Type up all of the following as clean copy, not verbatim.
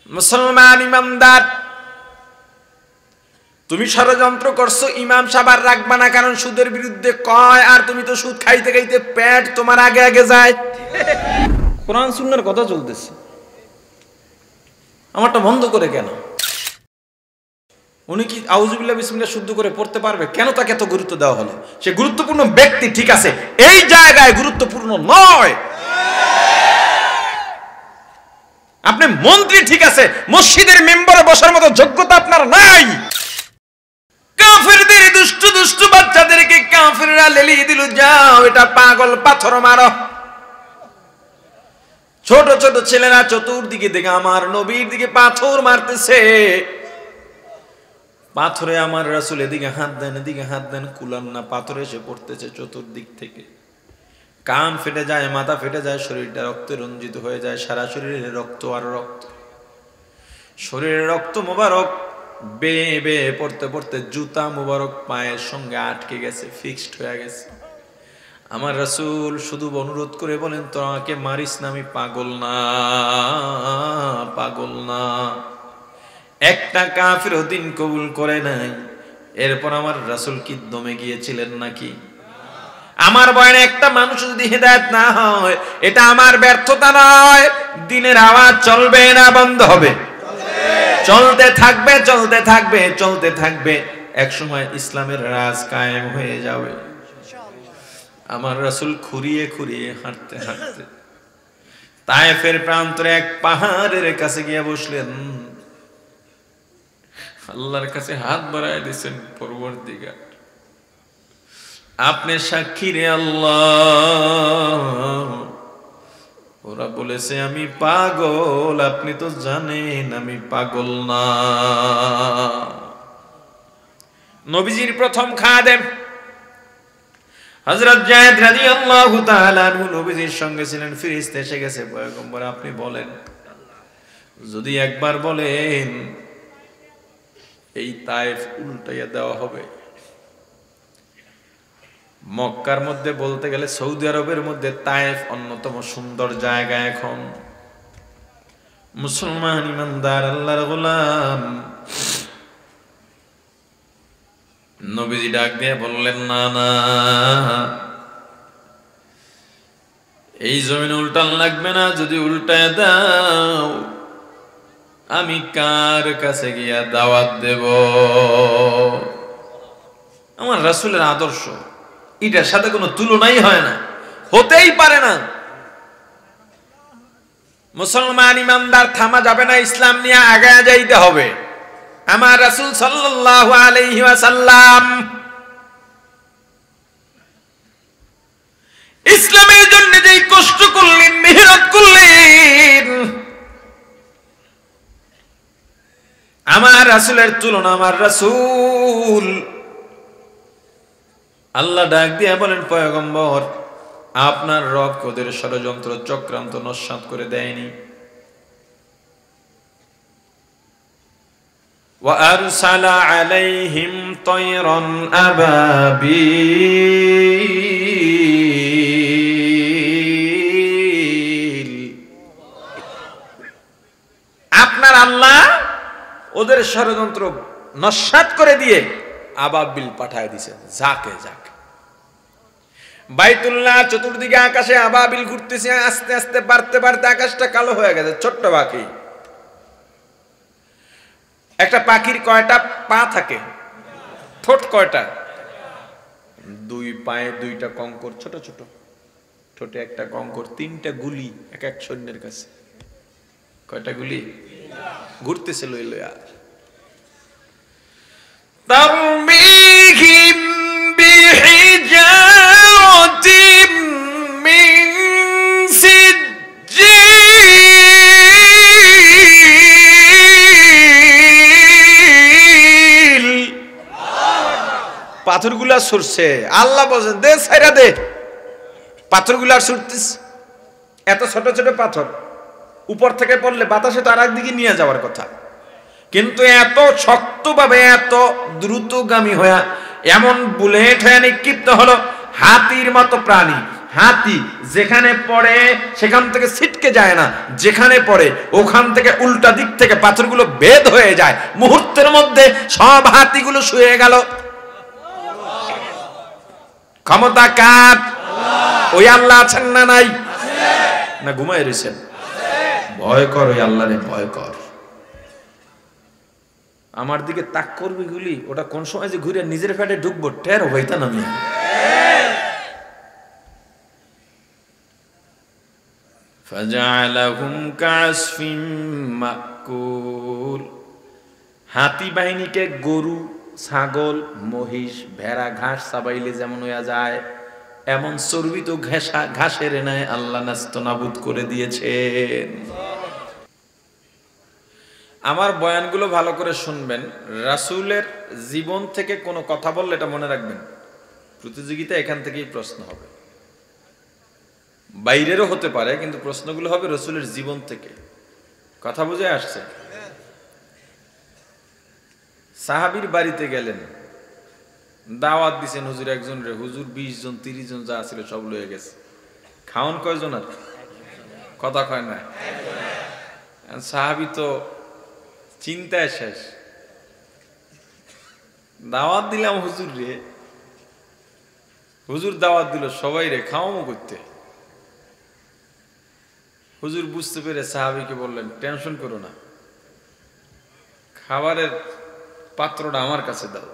মুসলমান ইমামদার, তুমি ষড়যন্ত্র করছো ইমাম সাহেব আর রাখবা না, কারণ সুদের বিরুদ্ধে কয়, আর তুমি তো সুদ খাইতে খাইতে পেট তোমার আগে আগে যায়। কোরআন সুন্নাহর কথা চলতেছে, আমারটা বন্ধ করে কেন? উনি কি আউযুবিল্লাহ বিসমিল্লাহ শুদ্ধ করে পড়তে পারবে? কেন তাকে এত গুরুত্ব দেওয়া হলো? সে গুরুত্বপূর্ণ ব্যক্তি, ঠিক আছে, এই জায়গায় গুরুত্বপূর্ণ নয়। আপনি মন্ত্রী, ঠিক আছে, মসজিদের মেম্বারে বসার মতো যোগ্যতা আপনার নাই। কাফেরদের দুষ্টু দুষ্টু বাচ্চাদেরকে কাফেররা লেলিয়ে দিল, যাও এটা পাগল, পাথর মারো। ছোট ছোট ছেলেরা চতুর্দিকে দিকে আমার নবীর দিকে পাথর মারতেছে। পাথরে আমার রাসূল এদিকে হাত দেন, এদিকে হাত দেন, কুলান না, পাথরে এসে পড়তেছে চতুর্দিক থেকে। কান ফেটে যায়, মাথা ফেটে যায়, শরীরটা রক্তে রঞ্জিত হয়ে যায়, সারা শরীরে রক্ত আর রক্ত। শরীরের রক্ত মোবারক বেয়ে বেয়ে পড়তে পড়তে জুতা মোবারক পায়ের সঙ্গে আটকে গেছে, ফিক্সড হয়ে গেছে। আমার রাসূল শুধু অনুরোধ করে বলেন, তোমাকে মারিস না, আমি পাগল না, পাগল না। একটা কাফির দিন কবুল করে নাই। এরপর আমার রাসূল কি দমে গিয়েছিলেন নাকি? আমার বয়ানে একটা মানুষ যদি হেদায়েত না হয়, এটা আমার ব্যর্থতা নয়। দিনের আওয়াজ চলবে না বন্ধ হবে? চলতে থাকবে, চলতে থাকবে, চলতে থাকবে। এক সময় ইসলামের রাজ কায়েম হয়ে যাবে। আমার রাসূল খুঁড়িয়ে খুঁড়িয়ে হাঁটতে হাঁটতে তায়েফের প্রান্তরে এক পাহাড়ের কাছে গিয়ে বসলেন। আল্লাহর কাছে হাত বাড়ায় দিয়েছেন, পরবর্তীকার আপনি সাক্ষী রে আল্লাহ, ওরা বলেছে আমি পাগল, আপনি তো জানেন আমি পাগল না। নবীজির প্রথম খাদেম হযরত যায়েদ রাদিয়াল্লাহু তাআলা আনহু নবীজির সঙ্গে ছিলেন। ফেরেশতা এসে গেছে, পয়গম্বর আপনি বলেন, যদি একবার বলেন এই তায়েফ উল্টাইয়া দেওয়া হবে। মক্কার মধ্যে বলতে গেলে সৌদি আরবের মধ্যে তায়েফ অন্যতম সুন্দর জায়গা। এখন মুসলমান ইমানদার আল্লাহর গোলাম, নবীজি ডাক দিয়ে বললেন, না না, এই জমিন উল্টান লাগবে না। যদি উল্টায় দাও, আমি কার কাছে গিয়া দাওয়াত দেব? আমার রাসূলের আদর্শ, এটার সাথে কোনো তুলনাই হয় না, হতেই পারে না। মুসলমান ইমানদার থামা যাবে না, ইসলাম নিয়ে আগায় যাইতে হবে। আমার রাসূল সাল্লাল্লাহু আলাইহি ওয়াসাল্লাম ইসলামের জন্য যেই কষ্ট করলেন, মেহনত করলেন, আমার রাসূলের তুলনা আমার রাসূল। আল্লাহ ডাক দিয়ে বলেন, পয়গম্বর আপনার রব ওদের ষড়যন্ত্র চক্রান্ত নস্যাৎ করে দেয়নি। وَأَرْسَلَ عَلَيْهِمْ طَيْرًا أَبَابِيلَ। আপনার আল্লাহ ওদের ষড়যন্ত্র নস্যাৎ করে দিয়ে আবাবিল পাঠায় দিয়েছেন, যাকে যাকে। বাইতুল্লাহ চতুর্দিকে আকাশে আবাবিল ঘুরতেছে, আস্তে আস্তে বাড়তে বাড়তে আকাশটা কালো হয়ে গেছে। ছোট্ট পাখি, একটা পাখির কয়টা পা থাকে? ঠোঁট কয়টা? দুই পায়ে দুইটা কঙ্কর, ছোট ছোট, ঠোঁটে একটা কঙ্কর, তিনটা গুলি এক এক সৈন্যের কাছে। কয়টা গুলি? ঘুরতেছে লই লইয়া। তারমিহিম বিহিজারাতিম মিন সিজ্জিল। পাথরগুলা ছুটছে, আল্লাহ বলেন দে ছাইরা দে। পাথরগুলা ছুটতেছে, এত ছোট ছোট পাথর, উপর থেকে পড়লে বাতাসে তো আর একদিকে নিয়ে যাওয়ার কথা, কিন্তু এত শক্তভাবে এত দ্রুতগামী হয়ে এমন বুলেট হয়ে নিক্ষিপ্ত হলো। হাতির মতো প্রাণী, হাতি যেখানে পড়ে সেখান থেকে ছিটকে যায় না, যেখানে পড়ে ওখান থেকে উল্টা দিক থেকে পাথরগুলো বেদ হয়ে যায়, মুহূর্তের মধ্যে সব হাতিগুলো শুয়ে গেল। ক্ষমতা কার? ওই আল্লাহ আছেন না নাই? না ঘুমায় রয়েছেন? ভয় কর ওই আল্লাহরে, ভয় কর। আমার দিকে তাক করবি গুলি, ওটা কোন সময় যে ঘুরে নিজের ফ্যাটে ঢুকবো টের হইতা না। আমি ফাজআলাহুম কাসফিম মাকুল, হাতি বাহিনীকে গরু, ছাগল, মহিষ, ভেড়া ঘাস চাবাইলে যেমন হইয়া যায়, এমন চর্বিত ঘাসের নাই আল্লাহ নাস্তানাবুদ করে দিয়েছেন। আমার বয়ানগুলো ভালো করে শুনবেন। রাসূলের জীবন থেকে কোনো কথা বললে এটা মনে রাখবেন, প্রতিযোগিতা এখান থেকেই প্রশ্ন হবে, বাইরেরও হতে পারে, কিন্তু প্রশ্নগুলো হবে রাসূলের জীবন থেকে। কথা বুঝে আসছে? সাহাবীর বাড়িতে গেলেন, দাওয়াত দিছেন হুজুর একজন রে, হুজুর 20 জন 30 জন যা ছিল সব লয়ে গেছে। খাওন কয়জন? আর কথা কয় না। সাহাবী তো চিন্তায় শেষ, দাওয়াত দিলাম হুজুর রে, হুজুর দাওয়াত দিল সবাই রে, খাওয়ামো করতে। হুজুর বুঝতে পেরে সাহাবীকে বললেন, টেনশন করো না, খাবারের পাত্রটা আমার কাছে দাও,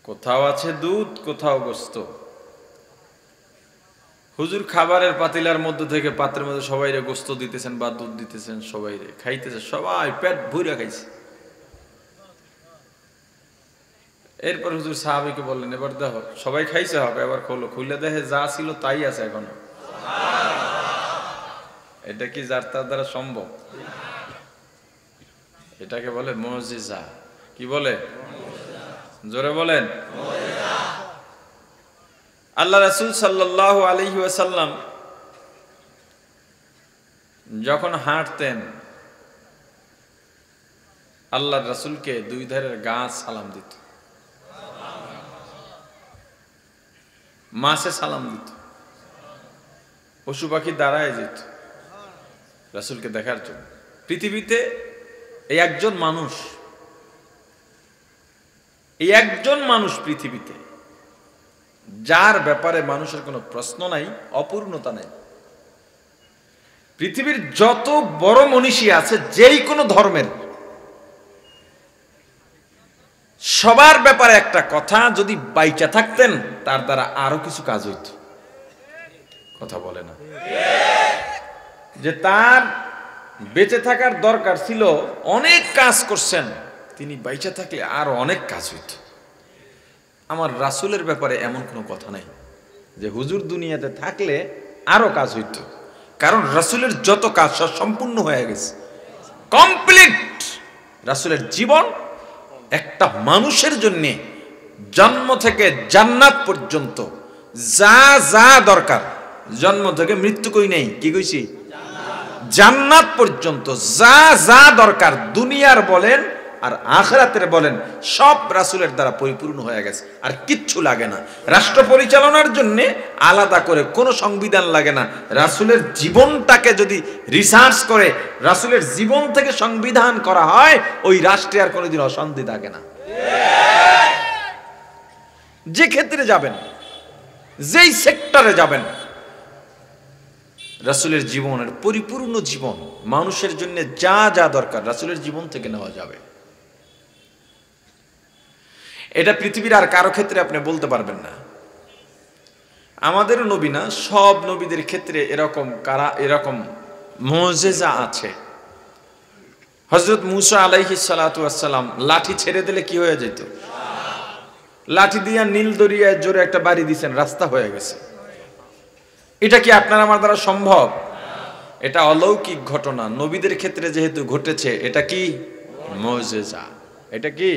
কোথাও আছে দুধ, কোথাও গোস্ত। হুজুর খাবারের পাতিলার মধ্যে থেকে পাত্রের মধ্যে সবাই রে গোস্ত দিতেছেন বা দুধ দিতেছেন, সবাই রে খাইতেছে, সবাই পেট ভরে খাইছে। এরপর হুজুর সাহাবীকে বললেন, এবার দেখো সবাই খাইছে, হবে এবার খোলো, খুলে দেখে যা ছিল তাই আছে এখনো। এটা কি যার তার দ্বারা সম্ভব? এটাকে বলে মুজিজা। কি বলে? জোরে বলেন। আল্লাহ রাসূল সাল্লাল্লাহু আলাইহি ওয়াসাল্লাম যখন হাঁটতেন, আল্লাহর রাসূলকে দুই ধারের গাছ সালাম দিত, মাছে সালাম দিত, পশু পাখি দাঁড়ায় যেত রাসূলকে দেখার জন্য। পৃথিবীতে এই একজন মানুষ পৃথিবীতে, যার ব্যাপারে মানুষের কোনো প্রশ্ন নাই, অপূর্ণতা নাই। পৃথিবীর যত বড় মনীষী আছে যেই কোনো ধর্মের, সবার ব্যাপারে একটা কথা, যদি বাইচা থাকতেন তার দ্বারা আরো কিছু কাজ হইত। কথা বলে না যে তার বেঁচে থাকার দরকার ছিল, অনেক কাজ করছেন, তিনি বাইচা থাকলে আরো অনেক কাজ হইত। আমার রাসূলের ব্যাপারে এমন কোনো কথা নাই যে হুজুর দুনিয়াতে থাকলে আরো কাজ হইত, কারণ রাসূলের যত কাজ সব সম্পূর্ণ হয়ে গেছে, কমপ্লিট। রাসূলের জীবন একটা মানুষের জন্য জন্ম থেকে জান্নাত পর্যন্ত যা যা দরকার, জন্ম থেকে মৃত্যু কই নেই, কি কইছি, জান্নাত পর্যন্ত যা যা দরকার, দুনিয়ার বলেন আর আখিরাতের বলেন, সব রাসূলের দ্বারা পরিপূর্ণ হয়ে গেছে, আর কিচ্ছু লাগে না। রাষ্ট্র পরিচালনার জন্য আলাদা করে কোনো সংবিধান লাগে না। রাসূলের জীবনটাকে যদি রিসার্চ করে রাসূলের জীবন থেকে সংবিধান করা হয়, ওই রাষ্ট্রে আর কোনোদিন অশান্তি থাকে না। যে ক্ষেত্রে যাবেন, যেই সেক্টরে যাবেন, রাসূলের জীবনের পরিপূর্ণ জীবন, মানুষের জন্য যা যা দরকার রাসূলের জীবন থেকে নেওয়া যাবে। এটা পৃথিবীর আর কারো ক্ষেত্রে আপনি বলতে পারবেন না। আমাদেরও নবী না, সব নবীদের ক্ষেত্রে এরকম মুজিজা আছে। হযরত মূসা আলাইহিস সালাতু ওয়াস সালাম লাঠি ছেড়ে দিলে কি হয়ে যেত? লাঠি দিয়া নীল দরিয়ায় জোরে একটা বাড়ি দিয়েছেন, রাস্তা হয়ে গেছে। এটা কি আপনার আমার দ্বারা সম্ভব? এটা অলৌকিক ঘটনা, নবীদের ক্ষেত্রে যেহেতু ঘটেছে, এটা কি মুজিজা। এটা কি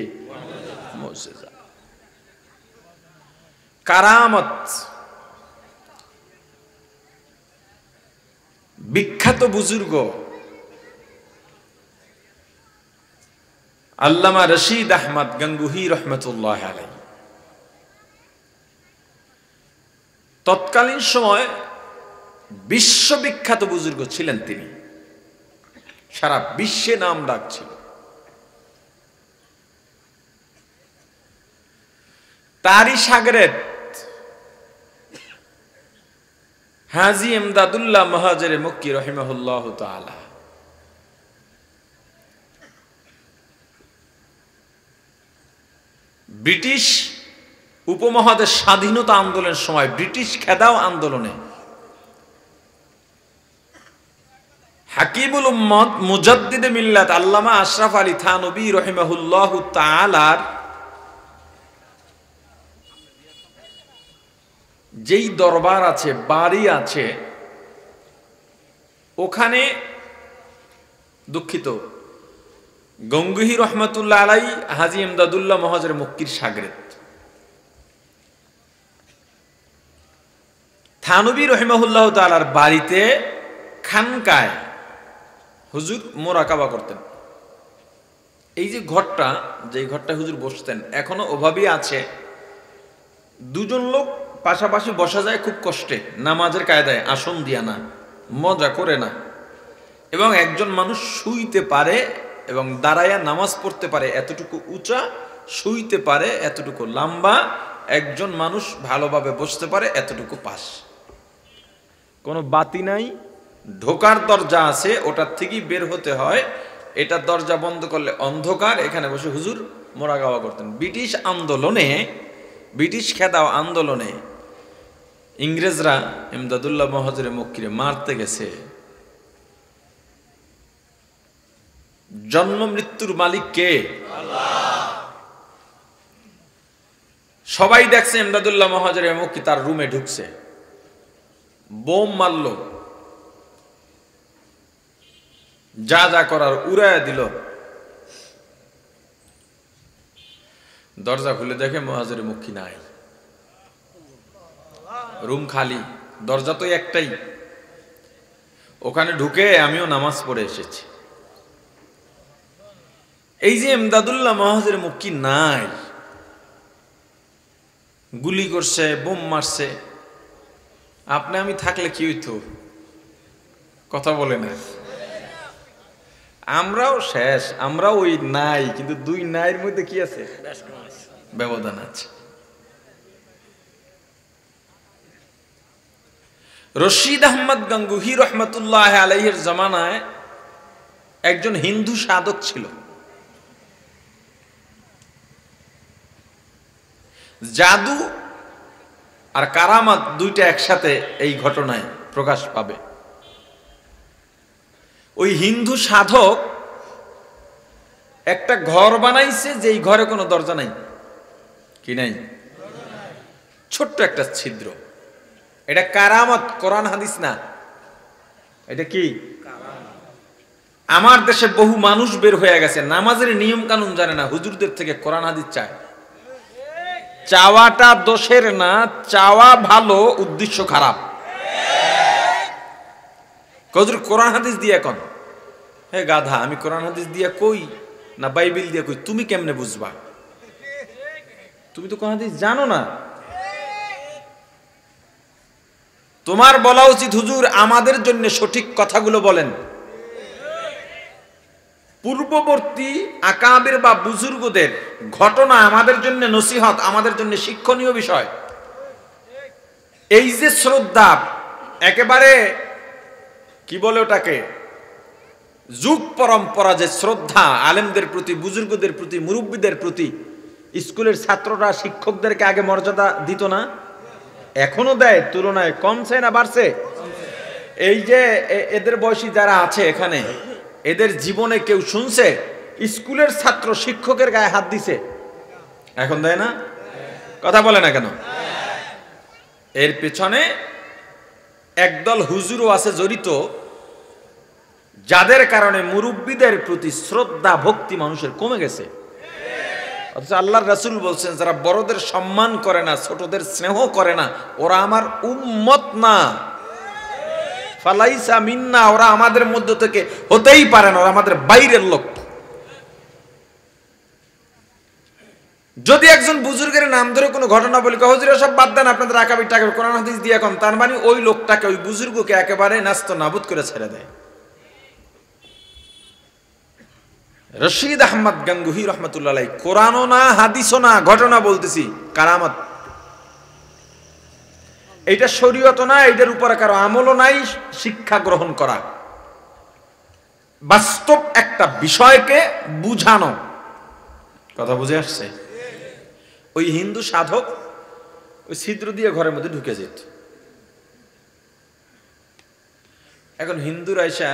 মুজিজা, কারামত। বিখ্যাত বুজুর্গ আল্লামা রশিদ আহমদ গঙ্গুহি রহমতুল্লাহ আলাইহি তৎকালীন সময় বিশ্ববিখ্যাত বুজুর্গ ছিলেন তিনি, সারা বিশ্বে নাম ডাক ছিল। তারই শাগরেদ হাজী ইমদাদুল্লাহ মুহাজিরে মক্কি রাহিমাহুল্লাহ তাআলা। ব্রিটিশ উপমহাদেশ স্বাধীনতা আন্দোলনের সময়, ব্রিটিশ খেদাও আন্দোলনে হাকিমুল উম্মত মুজাদ্দিদে মিল্লাত আল্লামা আশরাফ আলী থানভী রাহিমাহুল্লাহ তাআলার যেই দরবার আছে, বাড়ি আছে, ওখানে দুঃখিত গঙ্গুহি রহমাতুল্লাহ আলাই হাজী ইমদাদুল্লাহ মুহাজিরে মক্কির শাগরেদ থানভী রাহিমাহুল্লাহ তাআলার বাড়িতে খানকায় হুজুর মোরাকাবা করতেন। এই যে ঘরটা, যেই ঘরটা হুজুর বসতেন, এখনো ওভাবেই আছে। দুজন লোক পাশাপাশি বসা যায় খুব কষ্টে, নামাজের কায়দায়, আসন দিয়া না, মজা করে না, এবং একজন মানুষ শুইতে পারে এবং দাঁড়াইয়া নামাজ পড়তে পারে এতটুকু উঁচা, শুইতে পারে এতটুকু লম্বা, একজন মানুষ ভালোভাবে বসতে পারে এতটুকু পাশ। কোনো বাতি নাই, ঢোকার দরজা আছে, ওটার থেকেই বের হতে হয়। এটা দরজা বন্ধ করলে অন্ধকার। এখানে বসে হুজুর মোরাকাবা করতেন। ব্রিটিশ আন্দোলনে, ব্রিটিশ খেদাও আন্দোলনে ইংরেজরা ইমদাদুল্লাহ মুহাজিরে মক্কিরে মারতে গেছে। জন্ম মৃত্যুর মালিক কে? আল্লাহ। সবাই দেখছে ইমদাদুল্লাহ মুহাজিরে মক্কি তার রুমে ঢুকছে, বোম মারল, যা যা করার উড়াইয়া দিল। দরজা খুলে দেখে মুহাজিরে মক্কি নাই, রুম খালি, দরজা তো একটাই। ওখানে ঢুকে আমিও নামাজ পড়ে এসেছি। এই যে ইমদাদুল্লাহ মুহাজিরে মক্কি নাই, গুলি করছে, বোম মারছে, আপনি আমি থাকলে কি হইতো? কথা বলে না। আমরাও শেষ, আমরাও ওই নাই, কিন্তু দুই নাইয়ের মধ্যে কি আছে? ব্যবধান আছে। রশিদ আহমদ গঙ্গুহি রহমতুল্লাহ আলাইহির জামানায় একজন হিন্দু সাধক ছিল। জাদু আর কারামাত দুইটা একসাথে এই ঘটনায় প্রকাশ পাবে। ওই হিন্দু সাধক একটা ঘর বানাইছে, যেই ঘরে কোনো দরজা নাই। কি নাই? ছোট্ট একটা ছিদ্র। এটা কারামত, কোরআন হাদিস না। এটা কি? আমার দেশে বহু মানুষ বের হয়ে গেছে, নামাজের নিয়ম কানুন জানে না, হুজুরদের থেকে কোরআন হাদিস চায়। চাওয়াটা দোষের না, চাওয়া ভালো, উদ্দেশ্য খারাপ। হুজুর কোরআন হাদিস দিয়ে এখন, হে গাধা, আমি কোরআন হাদিস দিয়ে কই না বাইবেল দিয়ে কই, তুমি কেমনে বুঝবা? তুমি তো কোরআন হাদিস জানো না। তোমার বলা উচিত, হুজুর আমাদের জন্য সঠিক কথাগুলো বলেন। পূর্ববর্তী আকাবির বা বুজুর্গদের ঘটনা আমাদের জন্য নসিহত, আমাদের জন্য শিক্ষণীয় বিষয়। এই যে শ্রদ্ধা, একেবারে কি বলে ওটাকে, যুগ পরম্পরা যে শ্রদ্ধা আলেমদের প্রতি, বুজুর্গদের প্রতি, মুরব্বীদের প্রতি, স্কুলের ছাত্ররা শিক্ষকদেরকে আগে মর্যাদা দিত না, এখনো দেয়, তুলনায় কমছে না বাড়ছে? এই যে এদের বয়সী যারা আছে এখানে, এদের জীবনে কেউ শুনছে স্কুলের ছাত্র শিক্ষকের গায়ে হাত দিছে? এখন দেয় না? কথা বলে না কেন? এর পেছনে একদল হুজুরও আছে জড়িত, যাদের কারণে মুরব্বীদের প্রতি শ্রদ্ধা ভক্তি মানুষের কমে গেছে। অথচ আল্লাহর রাসূল বলছেন, যারা বড়দের সম্মান করে না, ছোটদের স্নেহ করে না, ওরা আমার উম্মত না, ফালাইসা মিন্না, ওরা আমাদের মধ্য থেকে হতেই পারে না, ওরা আমাদের বাইরের লোক। যদি একজন বুজুর্গের নাম ধরে কোনো ঘটনা বলি, হুজুর সব বাদ দেন, আপনাদের আকাবির টাকার কোরআন হাদিস দিয়ে এখন, তার মানে ওই লোকটাকে, ওই বুজুর্গকে একেবারে নাস্ত নাবুদ করে ছেড়ে দেয়। রশিদ আহমদ গাঙ্গুহি রহমতুল্লাহ আলাইহি, কোরআনও না হাদিসও না, ঘটনা বলতেছি, কারামত। এইটা শরীয়ত না, এইটার উপরে কারো আমলও নাই, শিক্ষা গ্রহণ করা, বাস্তব একটা বিষয়কে বুঝানো। কথা বুঝে আসছে? ওই হিন্দু সাধক ওই ছিদ্র দিয়ে ঘরের মধ্যে ঢুকে যেত। এখন হিন্দুরা এসে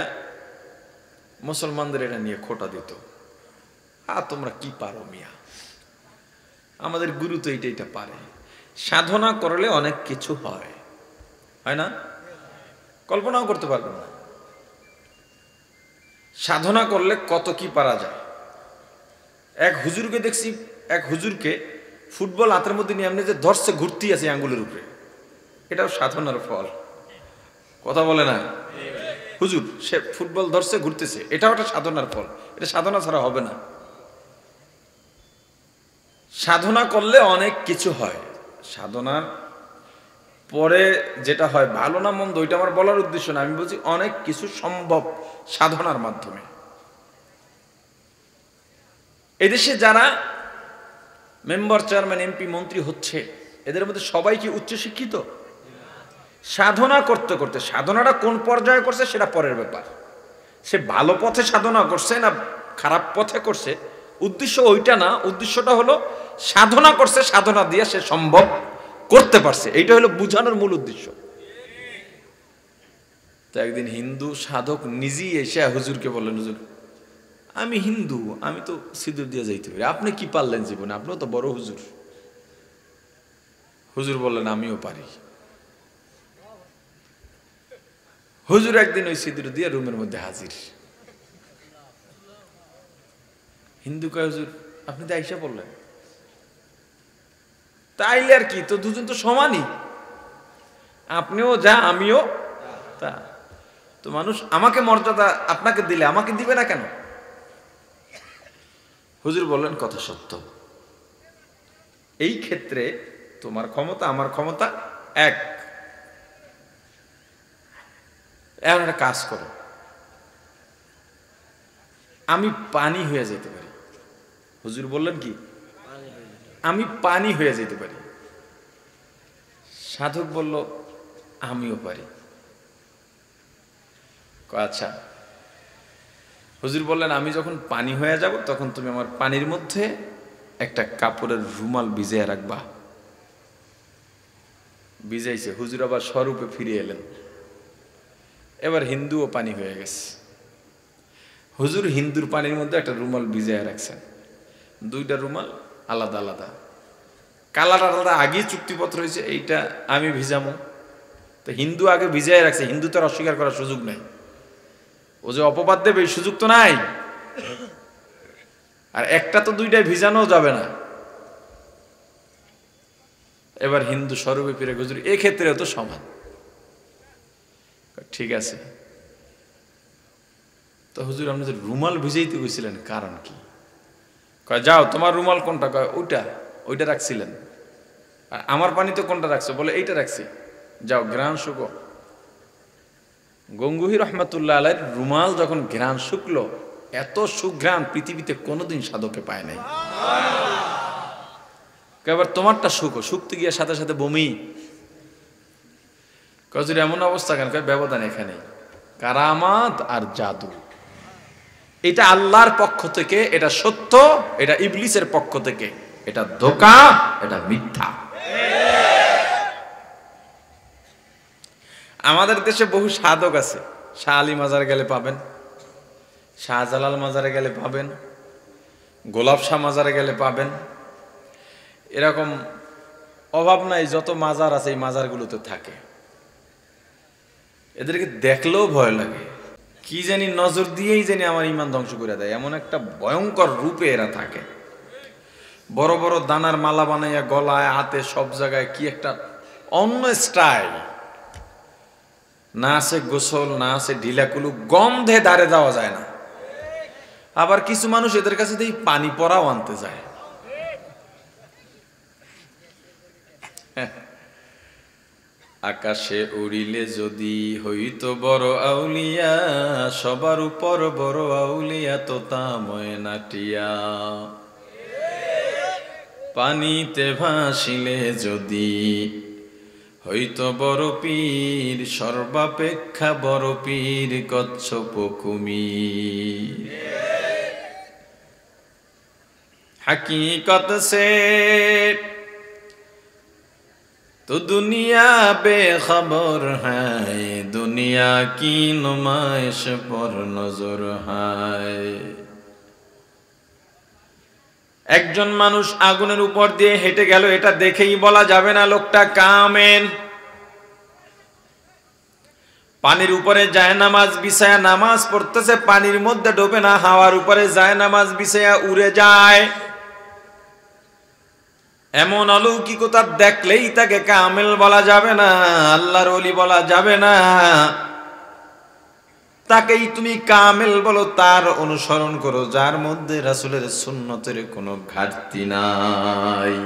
মুসলমানদের এটা নিয়ে খোটা দিত, তোমরা কি পারো মিয়া, আমাদের গুরু তো এইটা পারে। সাধনা করলে অনেক কিছু হয়, হয় না? কল্পনাও করতে পারবেন না সাধনা করলে কত কি পারা যায়। এক হুজুরকে দেখছি, এক হুজুরকে ফুটবল হাতের মধ্যে নিয়ে এমনি যে ধরছে, ঘুরতে আছে আঙ্গুলের উপরে, এটাও সাধনার ফল। কথা বলে না হুজুর, সে ফুটবল ধরছে ঘুরতেছে, এটাও একটা সাধনার ফল। এটা সাধনা ছাড়া হবে না। সাধনা করলে অনেক কিছু হয়। সাধনার পরে যেটা হয় ভালো না মন্দ, ওইটা আমার বলার উদ্দেশ্য না। আমি বলছি অনেক কিছু সম্ভব সাধনার মাধ্যমে। এদেশে যারা মেম্বার, চেয়ারম্যান, এমপি, মন্ত্রী হচ্ছে, এদের মধ্যে সবাই কি উচ্চশিক্ষিত? সাধনা করতে করতে, সাধনাটা কোন পর্যায়ে করছে সেটা পরের ব্যাপার। সে ভালো পথে সাধনা করছে না খারাপ পথে করছে, উদ্দেশ্য ওইটা না। উদ্দেশ্যটা হলো সাধনা করছে, সাধনা দিয়ে সে সম্ভব করতে পারছে, এইটা হলো বুঝানোর মূল উদ্দেশ্য। তো একদিন হিন্দু সাধক নিজেই এসে হুজুরকে বললেন, হুজুর আমি হিন্দু, আমি তো সিঁদুর দিয়ে যাইতে পারি, আপনি কি পারলেন জীবনে, আপনিও তো বড় হুজুর। হুজুর বললেন আমিও পারি। হুজুর একদিন ওই সিঁদুর দিয়ে রুমের মধ্যে হাজির। হিন্দু কয়, হুজুর আপনি তো আইসা বললেন, তাইলে আর কি, তো দুজন তো সমানই, আপনিও যা আমিও তা। তো মানুষ আমাকে মর্যাদা আপনাকে দিলে আমাকে দিবে না কেন? হুজুর বললেন কথা সত্য, এই ক্ষেত্রে তোমার ক্ষমতা আমার ক্ষমতা এক। এখন একটা কাজ করো, আমি পানি হয়ে যেতে পারি। হুজুর বললেন কি, আমি পানি হয়ে যেতে পারি। সাধক বলল আমিও পারি। আচ্ছা। হুজুর বললেন আমি যখন পানি হয়ে যাব তখন তুমি আমার পানির মধ্যে একটা কাপড়ের রুমাল ভিজিয়ে রাখবা। ভিজাইছে, হুজুর আবার স্বরূপে ফিরে এলেন। এবার হিন্দুও পানি হয়ে গেছে। হুজুর হিন্দুর পানির মধ্যে একটা রুমাল ভিজিয়ে রাখছেন, দুইটা রুমাল আলাদা আলাদা, কালার আলাদা। আগে চুক্তিপত্র হয়েছে এইটা আমি ভিজামো, তো হিন্দু আগে ভিজিয়ে রাখছে, হিন্দু তো অস্বীকার করার সুযোগ নাই। ও যে অপবাদ দেবে এই সুযোগ তো নাই। আর একটা তো দুইটাই ভিজানো যাবে না। এবার হিন্দু স্বরূপে ফিরে, হুজুর এক্ষেত্রেও তো সমান। ঠিক আছে, তো হুজুর আপনি যে রুমাল ভিজাইতে গেছিলেন কারণ কি? কয় যাও তোমার রুমাল কোনটা? কয় ওইটা, ওইটা রাখছিলেন। আর আমার পানিতে কোনটা রাখছো? বলে এইটা রাখছি। যাও ঘ্রাণ শুকো। গঙ্গুহি রহমতুল্লাহ আলাইহির রুমাল যখন ঘ্রাণ শুকলো, এত সুঘ্রাণ পৃথিবীতে কোনোদিন সাধকে পায় নাই। এবার তোমারটা শুকো, শুকতে গিয়ে সাথে সাথে বমি। কজুর এমন অবস্থা কেন? ব্যবধান এখানে, কারামাত আর জাদু। এটা আল্লাহর পক্ষ থেকে, এটা সত্য, এটা ইবলিসের পক্ষ থেকে, এটা ধোঁকা, এটা মিথ্যা। আমাদের দেশে বহু সাধক আছে, শাহ আলী মাজারে গেলে পাবেন, শাহজালাল মাজারে গেলে পাবেন, গোলাপ শাহ মাজারে গেলে পাবেন। এরকম অভাব নাই, যত মাজার আছে এই মাজারগুলোতে থাকে। এদেরকে দেখলেও ভয় লাগে, কি জানি নজর দিয়েই জানি আমার ইমান ধ্বংস করে দেয়, এমন একটা ভয়ঙ্কর রূপে এরা থাকে। বড় বড় দানার মালা বানাইয়া গলায় হাতে সব জায়গায়, কি একটা অন্য স্টাইল। না আছে গোসল, না আছে ঢিলাকুলু, গন্ধে দাঁড়ে যাওয়া যায় না। আবার কিছু মানুষ এদের কাছে দিয়ে পানি পড়াও আনতে যায়। আকাশে উড়িলে যদি হইতো বড় আউলিয়া, সবার উপর বড় আউলিয়া তোতা ময়নাটিয়া। পানিতে ভাসিলে যদি হইতো বড় পীর, সর্বাপেক্ষা বড় পীর কচ্ছপ কুমির। हकीकत से तो दुनिया बेखबर है, दुनिया की नुमाइश पर नजर है। একজন মানুষ আগুনের উপর দিয়ে হেঁটে গেল, এটা দেখেই বলা যাবে না লোকটা কামেল। পানির উপরে জায়নামাজ বিছায়া নামাজ পড়তেছে, পানির মধ্যে ডোবে না, হাওয়ার উপরে জায়নামাজ বিছায়া উড়ে যায়। এমন অলৌকিকতা দেখলেই তাকে কামেল বলা যাবে না, আল্লাহর ওলি বলা যাবে না। তাকেই তুমি কামেল বলো, তার অনুসরণ করো যার মধ্যে রাসূলের সুন্নতের কোনো ঘাটতি নাই।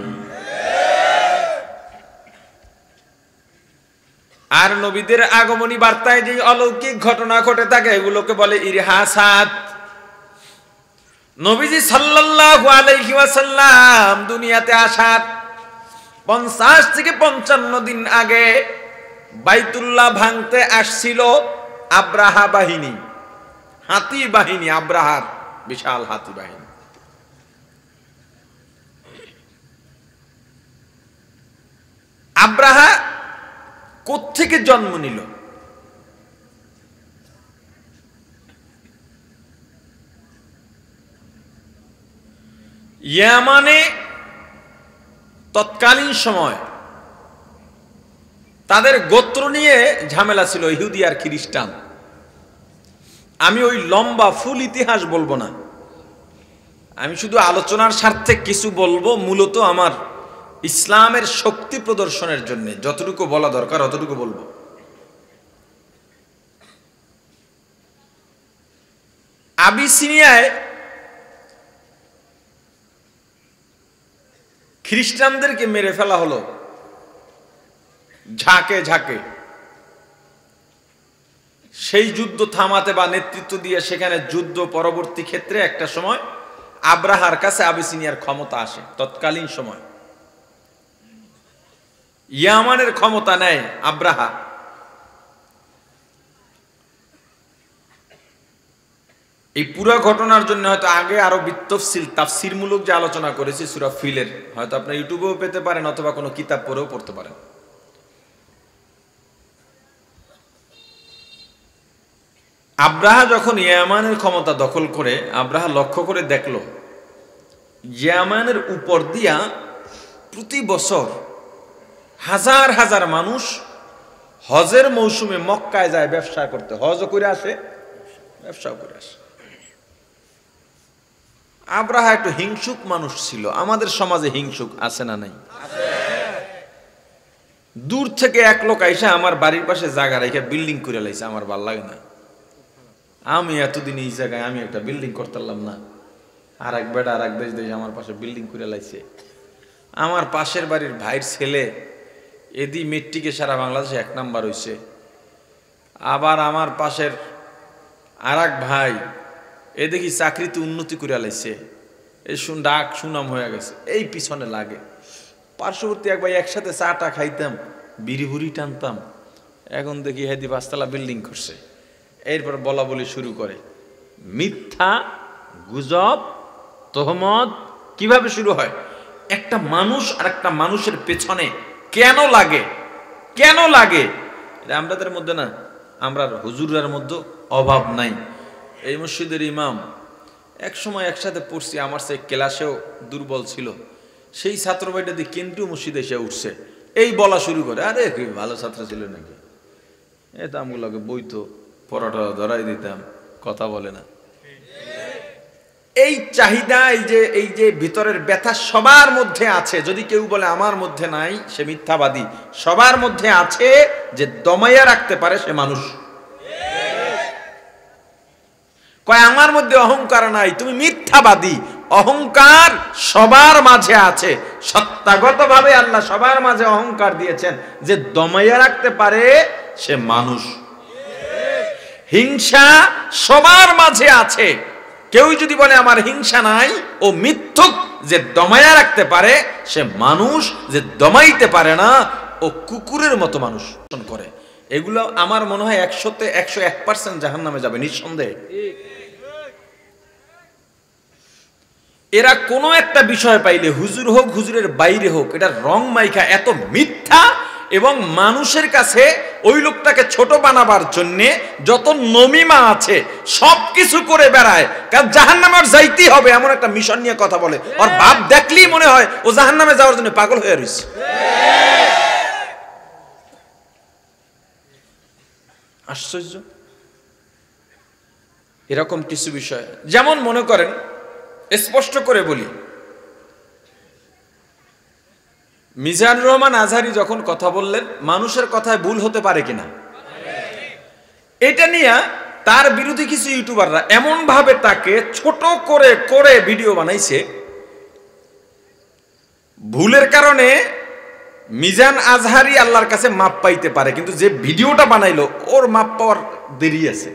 আর নবীদের আগমনী বার্তায় যে অলৌকিক ঘটনা ঘটে থাকে এগুলোকে বলে ইরহাসাত। নবীজি সাল্লাল্লাহু আলাইহি ওয়াসাল্লাম দুনিয়াতে আসার 50 থেকে 55 দিন আগে বাইতুল্লাহ ভাঙতে আসছিল আব্রাহা বাহিনী, হাতি বাহিনী, আব্রাহার বিশাল হাতি বাহিনী। আব্রাহা কোত্থেকে জন্ম নিল? ইয়ামানে তৎকালীন সময় তাদের গোত্র নিয়ে ঝামেলা ছিল, ইহুদি আর খ্রিস্টান। আমি ওই লম্বা ফুল ইতিহাস বলবো না, আমি শুধু আলোচনার স্বার্থে কিছু বলবো, মূলত আমার ইসলামের শক্তি প্রদর্শনের জন্য যতটুকু বলা দরকার অতটুকু বলবো। আবিসিনিয়ায় খ্রিস্টানদেরকে মেরে ফেলা হলো ঝাঁকে ঝাঁকে। সেই যুদ্ধ থামাতে বা নেতৃত্ব দিয়ে সেখানে যুদ্ধ পরবর্তী ক্ষেত্রে একটা সময় আব্রাহার কাছে আবিসিনিয়ার ক্ষমতা আসে। তৎকালীন সময় ইয়ামানের ক্ষমতা নেয় আব্রাহা। এই পুরো ঘটনার জন্য হয়তো আগে আরো বিতফসিল তাফসীরমূলক যে আলোচনা করেছি সূরা ফিলের, হয়তো আপনারা ইউটিউবেও পেতে পারেন অথবা কোনো কিতাব পড়েও পড়তে পারেন। আব্রাহা যখন ইয়ামানের ক্ষমতা দখল করে, আব্রাহা লক্ষ্য করে দেখল ইয়ামানের উপর দিয়া প্রতি বছর হাজার হাজার মানুষ হজের মৌসুমে মক্কায় যায় ব্যবসা করতে। হজও করে আসে, ব্যবসাও করে আসে। আব্রাহা একটু হিংসুক মানুষ ছিল। আমাদের সমাজে হিংসুক আছে না নাই? দূর থেকে এক লোক আইসা আমার বাড়ির পাশে জায়গা রেখে বিল্ডিং করে লাইছে, আমার ভাল লাগে না। আমি এতদিন এই জায়গায় আমি একটা বিল্ডিং করতাম না, আর এক বেটা আর এক দেশ দেশ আমার পাশে বিল্ডিং করে লাইছে। আমার পাশের বাড়ির ভাইয়ের ছেলে এদি মেট্রিকে সারা বাংলাদেশে 1 নাম্বার হইছে। আবার আমার পাশের আর এক ভাই এ দেখি চাকরিতে উন্নতি করে লাইছে, এই ডাক সুনাম হয়ে গেছে, এই পিছনে লাগে। পার্শ্ববর্তী এক ভাই একসাথে চাটা খাইতাম, বিড়ি বুড়ি টানতাম, এখন দেখি হেদি 5 তলা বিল্ডিং করছে। এরপর বলা বলি শুরু করে, মিথ্যা গুজব তহমত কিভাবে শুরু হয়? একটা মানুষ আর একটা মানুষের পেছনে কেন লাগে, কেন লাগে? এটা আমাদের মধ্যে না, আমরা হুজুরের মধ্যে অভাব নাই। এই মসজিদের ইমাম এক সময় একসাথে পড়ছি, আমার সে ক্লাসেও দুর্বল ছিল, সেই ছাত্র ভাইটা দিয়ে কেন্দ্রীয় মসজিদে এসে উঠছে, এই বলা শুরু করে, আরে কি ভালো ছাত্র ছিল নাকি, এ তো আমগুলোকে বইতো পড়াটা ধরাই দিতাম, কথা বলে না। এই চাহিদা, এই যে ভিতরের ব্যথা সবার মধ্যে আছে। যদি কেউ বলে আমার মধ্যে নাই, সে মিথ্যাবাদী। সবার মধ্যে আছে, যে দমাইয়া রাখতে পারে সে মানুষ। কয় আমার মধ্যে অহংকার নাই, তুমি মিথ্যাবাদী। অহংকার সবার মাঝে আছে, সত্তাগতভাবে আল্লাহ সবার মাঝে অহংকার দিয়েছেন, যে দমাইয়া রাখতে পারে সে মানুষ। হিংসা সবার মাঝে আছে, কেউ যদি বলে আমার হিংসা নাই, ও মিথ্যুক। যে দমাইয়া রাখতে পারে সে মানুষ, যে দমাইতে পারে না ও কুকুরের মতো মানুষ করে। এগুলো আমার মনে হয় 100-তে 101% জাহান্নামে যাবে নিঃসন্দেহে। এরা কোনো একটা বিষয় পাইলে, হুজুর হোক হুজুরের বাইরে হোক, এটা রং মাইখা এত মিথ্যা, এবং মানুষের কাছে ওই লোকটাকে ছোট বানাবার জন্যে যত নমিমা আছে সবকিছু করে বেড়ায়। কারণ জাহান্নামে যাইতেই হবে এমন একটা মিশন নিয়ে কথা বলে, আর বাপ দেখলেই মনে হয় ও জাহান্নামে যাওয়ার জন্য পাগল হয়ে রয়েছে। আশ্চর্য। এরকম কিছু বিষয়, যেমন মনে করেন, স্পষ্ট করে বলি, মিজানুর রহমান আজহারী যখন কথা বললেন, মানুষের কথায় ভুল হতে পারে কিনা, এটা নিয়ে তার বিরোধী কিছু ইউটিউবাররা এমন ভাবে তাকে ছোট করে করে ভিডিও বানাইছে, ভুলের কারণে মিজান আজহারী আল্লাহর কাছে মাপ পাইতে পারে, কিন্তু যে ভিডিওটা বানাইলো ওর মাপ পাওয়ার দেরি আছে।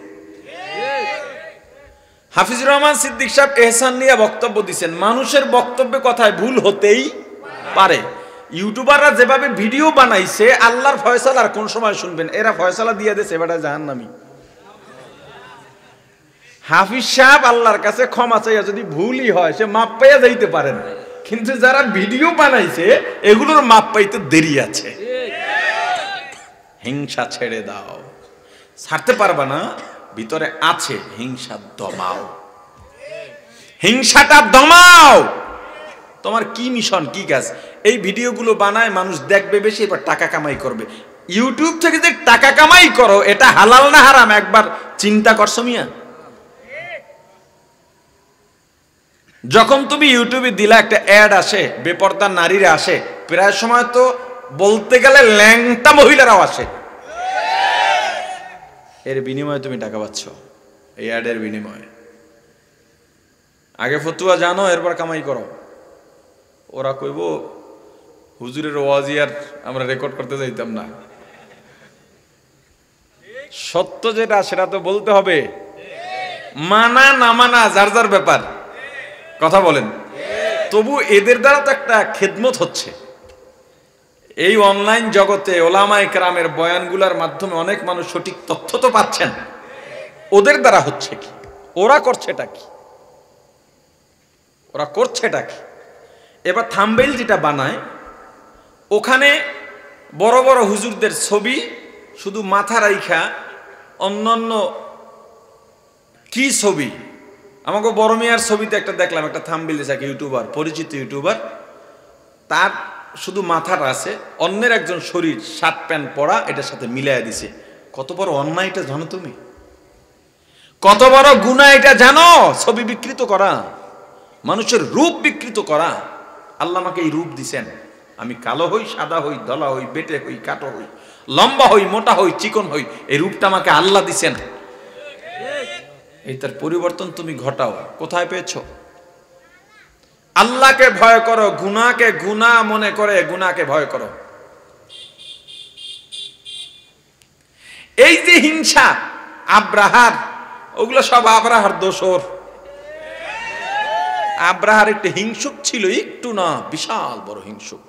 হাফিজুর রহমান সিদ্দিক সাহেব এহসান নিয়ে বক্তব্য দিচ্ছেন, মানুষের বক্তব্যে কথায় ভুল হতেই পারে। ইউটিউবাররা যেভাবে ভিডিও বানাইছে, আল্লাহর ফয়সালা আর কোন সময় শুনবেন? এরা ফয়সালা দিয়ে দিয়েছে এবারে জাহান্নামী। হাফিজ সাহেব আল্লাহর কাছে ক্ষমা চাইয়া যদি ভুলই হয় সে মাপ পাইয়া যাইতে পারেন, কিন্তু যারা ভিডিও বানাইছে এগুলোর মাপ পাইতে দেরি আছে। হিংসা ছেড়ে দাও, ছাড়তে পারবা না, ভিতরে আছে হিংসা, দমাও, হিংসাটা দমাও। তোমার কি মিশন, কি কাজ? এই ভিডিওগুলো বানায় মানুষ দেখবে বেশি, এবার টাকা কামাই করবে। ইউটিউব থেকে যে টাকা কামাই করো, এটা হালাল না হারাম একবার চিন্তা করছো মিয়া? যখন তুমি ইউটিউবে দিলা একটা অ্যাড আসে, বেপর্দা নারীরা আসে, প্রায় সময় তো বলতে গেলে ল্যাংটা মহিলারাও আসে, এর বিনিময়ে তুমি টাকা পাচ্ছ, এই অ্যাডের বিনিময়ে। আগে ফতুয়া জানো, এরপর কামাই করো। ওরা কইব হুজুরের ওয়াজি আর আমরা রেকর্ড করতে যাইতাম না। সত্য যেটা সেটা তো বলতে হবে, মানা না মানা যার যার ব্যাপার। কথা বলেন। তবু এদের দ্বারা তো একটা খেদমত হচ্ছে। এই অনলাইন জগতে ওলামায়ে কেরামের বয়ানগুলোর মাধ্যমে অনেক মানুষ সঠিক তথ্য তো পাচ্ছেন, ওদের দ্বারা হচ্ছে কি? ওরা করছেটা কি? ওরা করছেটা কি? এবার থাম্বনেইল যেটা বানায়, ওখানে বড় বড় হুজুরদের ছবি শুধু মাথা রাইখা অন্যান্য কি ছবি, আমাকে বড় মিয়ার ছবিতে একটা দেখলাম, একটা থাম্বনেইল দিয়েছে ইউটিউবার, পরিচিত ইউটিউবার, তার শুধু মাথাটা আছে, অন্যের একজন শরীর শার্ট প্যান্ট পরা এটার সাথে মিলাইয়া দিছে। কত বড় অন্যায় এটা জানো তুমি? কত বড় গুনাহ এটা জানো? ছবি বিকৃত করা, মানুষের রূপ বিকৃত করা। আল্লাহ আমাকে এই রূপ দিছেন, আমি কালো হই, সাদা হই, ধলা হই, বেটে হই, কাটো হই, লম্বা হই, মোটা হই, চিকন হই, এই রূপটা আমাকে আল্লাহ দিছেন। এই তার পরিবর্তন তুমি ঘটাও, কোথায় পেয়েছো? আল্লাহকে ভয় করো, গুনাহকে গুনাহ মনে করে গুনাহকে ভয় করো। এই যে হিংসা আব্রাহার, ওগুলো সব আব্রাহার দোসর। আব্রাহার একটু হিংসুক ছিল, একটু না, বিশাল বড় হিংসুক।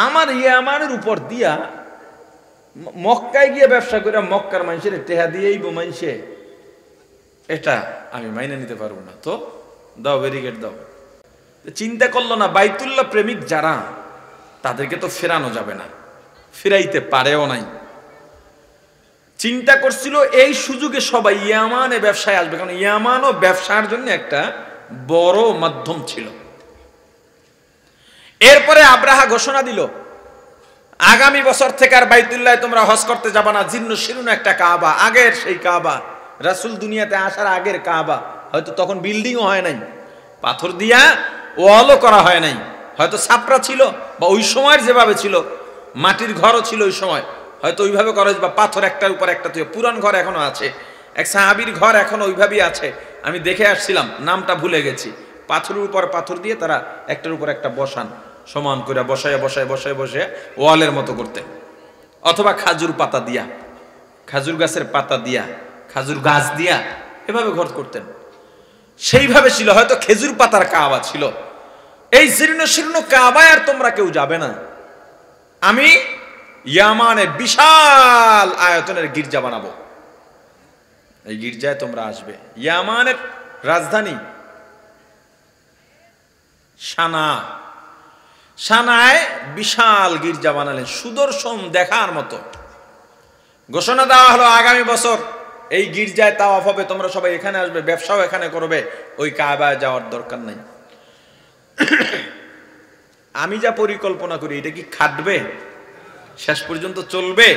আমার ইয়ামানের উপর দিয়া মক্কায় গিয়ে ব্যবসা করে মক্কার মানুষের টেহা দিয়েই মানুষে, এটা আমি মাইনে নিতে পারবো না, তো দাও ব্যারিকেড দাও। চিন্তা করলো না বাইতুল্লাহ প্রেমিক যারা, তাদেরকে তো ফেরানো যাবে না, ফেরাইতে পারেও নাই। চিন্তা করছিল এই সুযোগে সবাই ইয়ামানে ব্যবসায় আসবে, কারণ ইয়ামানও ব্যবসার জন্য একটা বড় মাধ্যম ছিল। এরপরে আব্রাহা ঘোষণা দিল, আগামী বছর থেকে আর বাইতুল্লাহ তোমরা হজ করতে যাবা না। জীর্ণ শীর্ণ একটা কাবা, আগের সেই কাবা, রাসূল দুনিয়াতে আসার আগের কাবা। হয়তো তখন বিল্ডিংও হয় নাই, পাথর দিয়া ওয়ালও করা হয় নাই, হয়তো ছাপরা ছিল, বা ওই সময়ের যেভাবে ছিল মাটির ঘরও ছিল ওই সময়, হয়তো ওইভাবে করা হয়েছে, বা পাথর একটার উপর একটা থেকে। পুরান ঘর এখনো আছে, এক সাহাবীর ঘর এখনো ওইভাবেই আছে, আমি দেখে আসছিলাম, নামটা ভুলে গেছি। পাথরের উপর পাথর দিয়ে তারা একটার উপর একটা বসান, সমান করে বসায় বসায় বসায় বসে ওয়ালের মতো করতে, অথবা খাজুর পাতা দিয়া, খাজুর গাছের পাতা দিয়া, খাজুর গাছ দিয়া এভাবে ঘর করতেন। সেইভাবে ছিল, হয়তো খেজুর পাতার কাবা ছিল। এই জীর্ণ শীর্ণ কাবায় আর তোমরা কেউ যাবে না, আমি ইয়ামানে বিশাল আয়তনের গির্জা বানাবো, এই গির্জায় তোমরা আসবে। ইয়ামানের রাজধানী সানা, সানায় বিশাল গির্জা বানালেন, সুদর্শন দেখার মতো। ঘোষণা দেওয়া হলো আগামী বছর এই গির্জায় তাওয়াফ হবে, তোমরা সবাই এখানে আসবে, ব্যবসাও এখানে করবে, ওই কাবায় যাওয়ার দরকার নাই। আমি যা পরিকল্পনা করি এটা কি খাটবে? শেষ পর্যন্ত চলবে?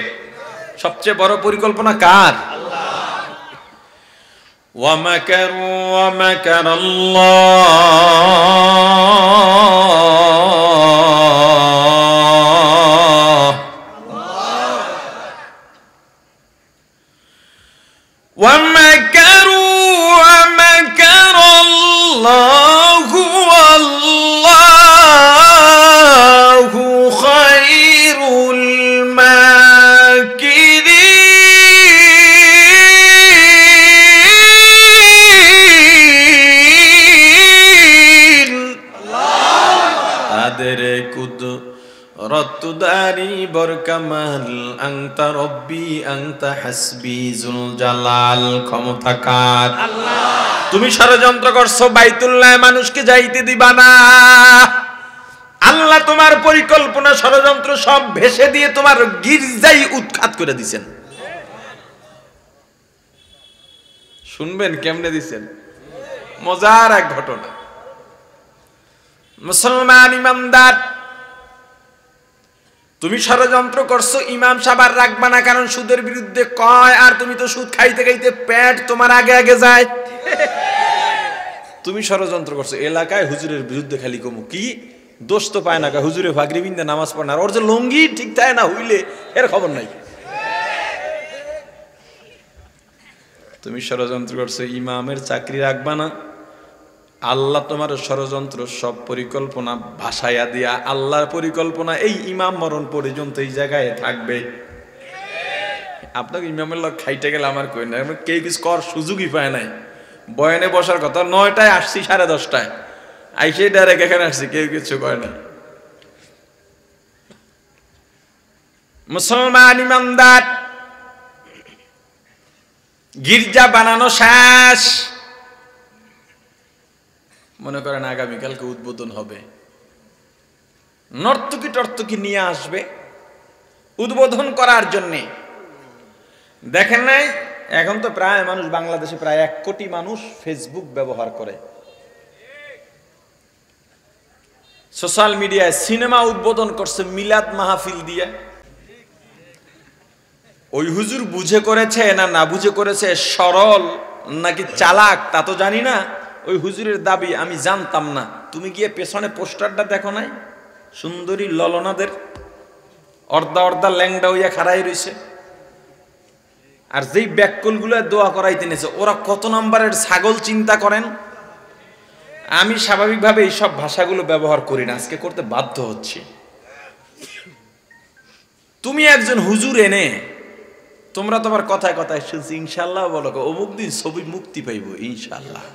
সবচেয়ে বড় পরিকল্পনা কার? ওয়ামাকারু ওয়ামাকারাল্লাহ ওয়ামাকারু ওয়ামাকারাল্লাহু ওয়াল্লাহু খায়রুল মাকিরিন। তাদের রত্তুদারি বরকামাল আনতা রব্বি আনতা হাসবি জুল জালাল, ক্ষমতাকার আল্লাহ। তুমি ষড়যন্ত্র করছো বাইতুল্লাহ মানুষকে যাইতে দিবা না, আল্লাহ তোমার পরিকল্পনা ষড়যন্ত্র সব ভেসে দিয়ে তোমার গির্জাই উৎখাত করে দিছেন। শুনবেন কেমনে দিছেন? মজার এক ঘটনা। মুসলমান ইমামদার, তুমি ষড়যন্ত্র করছো ইমাম সাহেব আর রাখবা না, কারণ সুদের বিরুদ্ধে কয়, আর তুমি তো সুদ খাইতে খাইতে পেট তোমার আগে আগে যায়। তুমি ষড়যন্ত্র করছো এলাকায় হুজুরের বিরুদ্ধে, খালি কমু কি দোষ তো পায় না, হুজুরে ফাগরি বিন্দা নামাজ পড়ে না, ওর যে লঙ্গি ঠিক থাকে না হইলে এর খবর নাই। তুমি ষড়যন্ত্র করছো ইমামের চাকরি রাখবা না, আল্লাহ তোমার ষড়যন্ত্র সব পরিকল্পনা ভাসাইয়া দিয়া, আল্লাহর পরিকল্পনা এই ইমাম মরণ পর্যন্ত এই জায়গায় থাকবে। আপনাকে ইমামের লোক খাইতে গেলে আমার কই না, কেউ কিছু কর সুযোগই পায় নাই। বয়ানে বসার কথা 9টায় আসছি, 10:30টায় আইসে ডাইরেক্ট এখানে আসছি, কেউ কিছু করে না। মুসলমান ইমামদার, গির্জা বানানো শেষ, মনে করেন আগামীকালকে উদ্বোধন হবে, নর্তকী টর্তকী নিয়ে আসবে উদ্বোধন করার জন্যে। দেখেন নাই এখন তো প্রায় মানুষ, বাংলাদেশে প্রায় 1 কোটি মানুষ ফেসবুক ব্যবহার করে। সোশ্যাল মিডিয়ায় সিনেমা উদ্বোধন করছে মিলাদ মাহফিল দিয়ে। ওই হুজুর বুঝে করেছে না না বুঝে করেছে, সরল নাকি চালাক তা তো জানি না, ওই হুজুরের দাবি আমি জানতাম না। তুমি গিয়ে পেছনে পোস্টারটা দেখো নাই, সুন্দরী ললনাদের অর্ধা অর্ধা ল্যাংডা হইয়া খাড়াই রইছে, আর যেই ব্যাককলগুলো দোয়া করাইতে নিয়েছে ওরা কত নাম্বারের ছাগল চিন্তা করেন। আমি স্বাভাবিকভাবে এইসব ভাষাগুলো ব্যবহার করি না, আজকে করতে বাধ্য হচ্ছি। তুমি একজন হুজুর এনে তোমরা তোমার কথায় কথায় শুনছি ইনশাল্লাহ বলো, অমুক দিন ছবি মুক্তি পাইব ইনশাল্লাহ।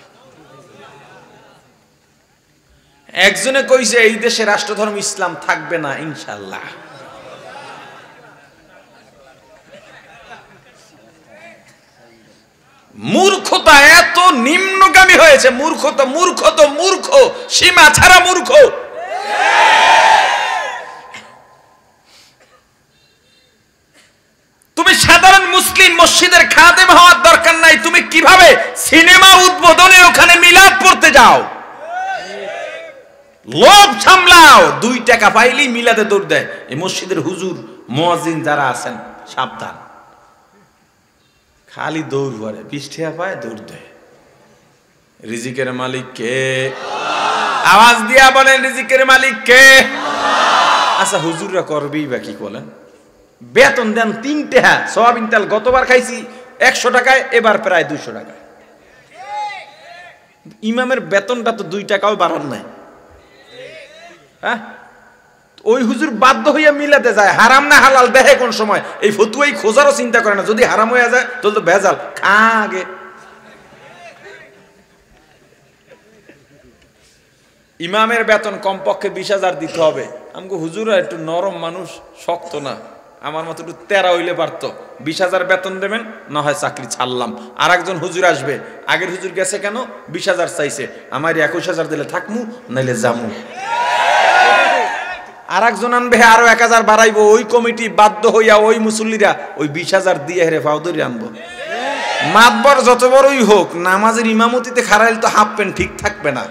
একজনে কইছে এই দেশে রাষ্ট্রধর্ম ইসলাম থাকবে না ইনশাল্লাহ। মূর্খতা এত নিম্নগামী হয়েছে, মূর্খ তো মূর্খ, সীমা ছাড়া মূর্খ। তুমি সাধারণ মুসলিম মসজিদের খাদেম হওয়ার দরকার নাই, তুমি কিভাবে সিনেমা উদ্বোধনে ওখানে মিলাদ পড়তে যাও? লোভ সামলাও, 2 টাকা পাইলেই মিলাদে দৌড় দেয়। এই মসজিদের হুজুর মুয়াজ্জিন যারা আছেন সাবধান, খালি দৌড় করে, 20 টাকা পায় দৌড় দেয়। রিজিকের মালিক কে? আওয়াজ দিয়া বলেন রিজিকের মালিক কে? আচ্ছা হুজুররা করবেই বা কি বলেন? বেতন দেন 3 টাকা, সয়াবিন তেল গতবার খাইছি 100 টাকায়, এবার প্রায় 200 টাকা। ইমামের বেতনটা তো 2 টাকাও বাড়ান নাই। হ্যাঁ, ওই হুজুর বাধ্য হইয়া মিলাতে যায়, হারাম না হালাল দেখে কোন সময়, এই ফতুয়াই খোঁজারও চিন্তা করে না, যদি হারাম হয়ে যায় তাহলে তো ভেজাল, খা আগে। ইমামের বেতন কমপক্ষে 20,000 দিতে হবে। আমাকে হুজুরা একটু নরম মানুষ, শক্ত না, আমার মতো একটু তেরা হইলে পারতো। 20,000 বেতন দেবেন, না হয় চাকরি ছাড়লাম। আর একজন হুজুর আসবে, আগের হুজুর গেছে কেন, 20,000 চাইছে, আমার 21,000 দিলে থাকমু, নাইলে জামু। আর একজন আনবে, আরো 1,000 বাড়াইবো, ওই কমিটি বাধ্য হইয়া ওই মুসল্লিরা ওই 20,000 দিয়ে হেরে ফাউদরি আনবো। মাতবর যত বড়ই হোক, নামাজের ইমামতিতে খাড়াইলে তো হাফ প্যান্ট ঠিক থাকবে না।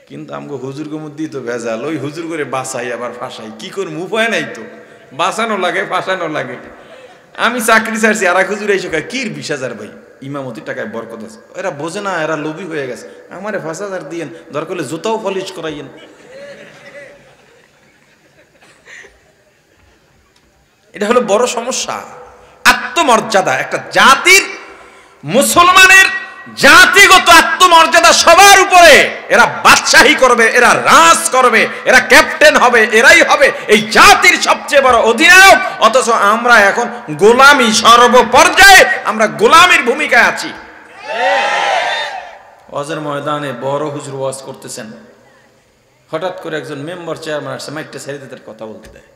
কিন্তু আমগো হুজুরকে মধ্যেই তো ভেজাল, ওই হুজুর করে বাঁচাই আবার ফাঁসাই, কি করবো, উপায় নাই তো, বাঁচানো লাগে ফাঁসানো লাগে। আমি চাকরি ছাড়ছি, আর এক হুজুর এসে কয় কি 20,000 ভাই, ইমামতির টাকায় বরকত আছে। এরা বোঝে না, এরা লোভী হয়ে গেছে, আমারে 5,000 দিয়েন, দরকার হলে জুতাও পলিশ করাইয়েন। এটা হলো বড় সমস্যা। আত্মমর্যাদা একটা জাতির, মুসলমানের জাতিগত আত্মমর্যাদা সবার উপরে। এরা বাদশাহী করবে, এরা রাজ করবে, এরা ক্যাপ্টেন হবে, এরাই হবে এই জাতির সবচেয়ে বড় অধিনায়ক। অথচ আমরা এখন গোলামি, সর্বপর্যায়ে আমরা গোলামির ভূমিকায় আছি। ওয়াজের ময়দানে বড় হুজুর ওয়াজ করতেছেন, হঠাৎ করে একজন মেম্বার চেয়ারম্যান আসছে, মাইকটা ছেড়ে দিয়ে তার কথা বলতে দেয়,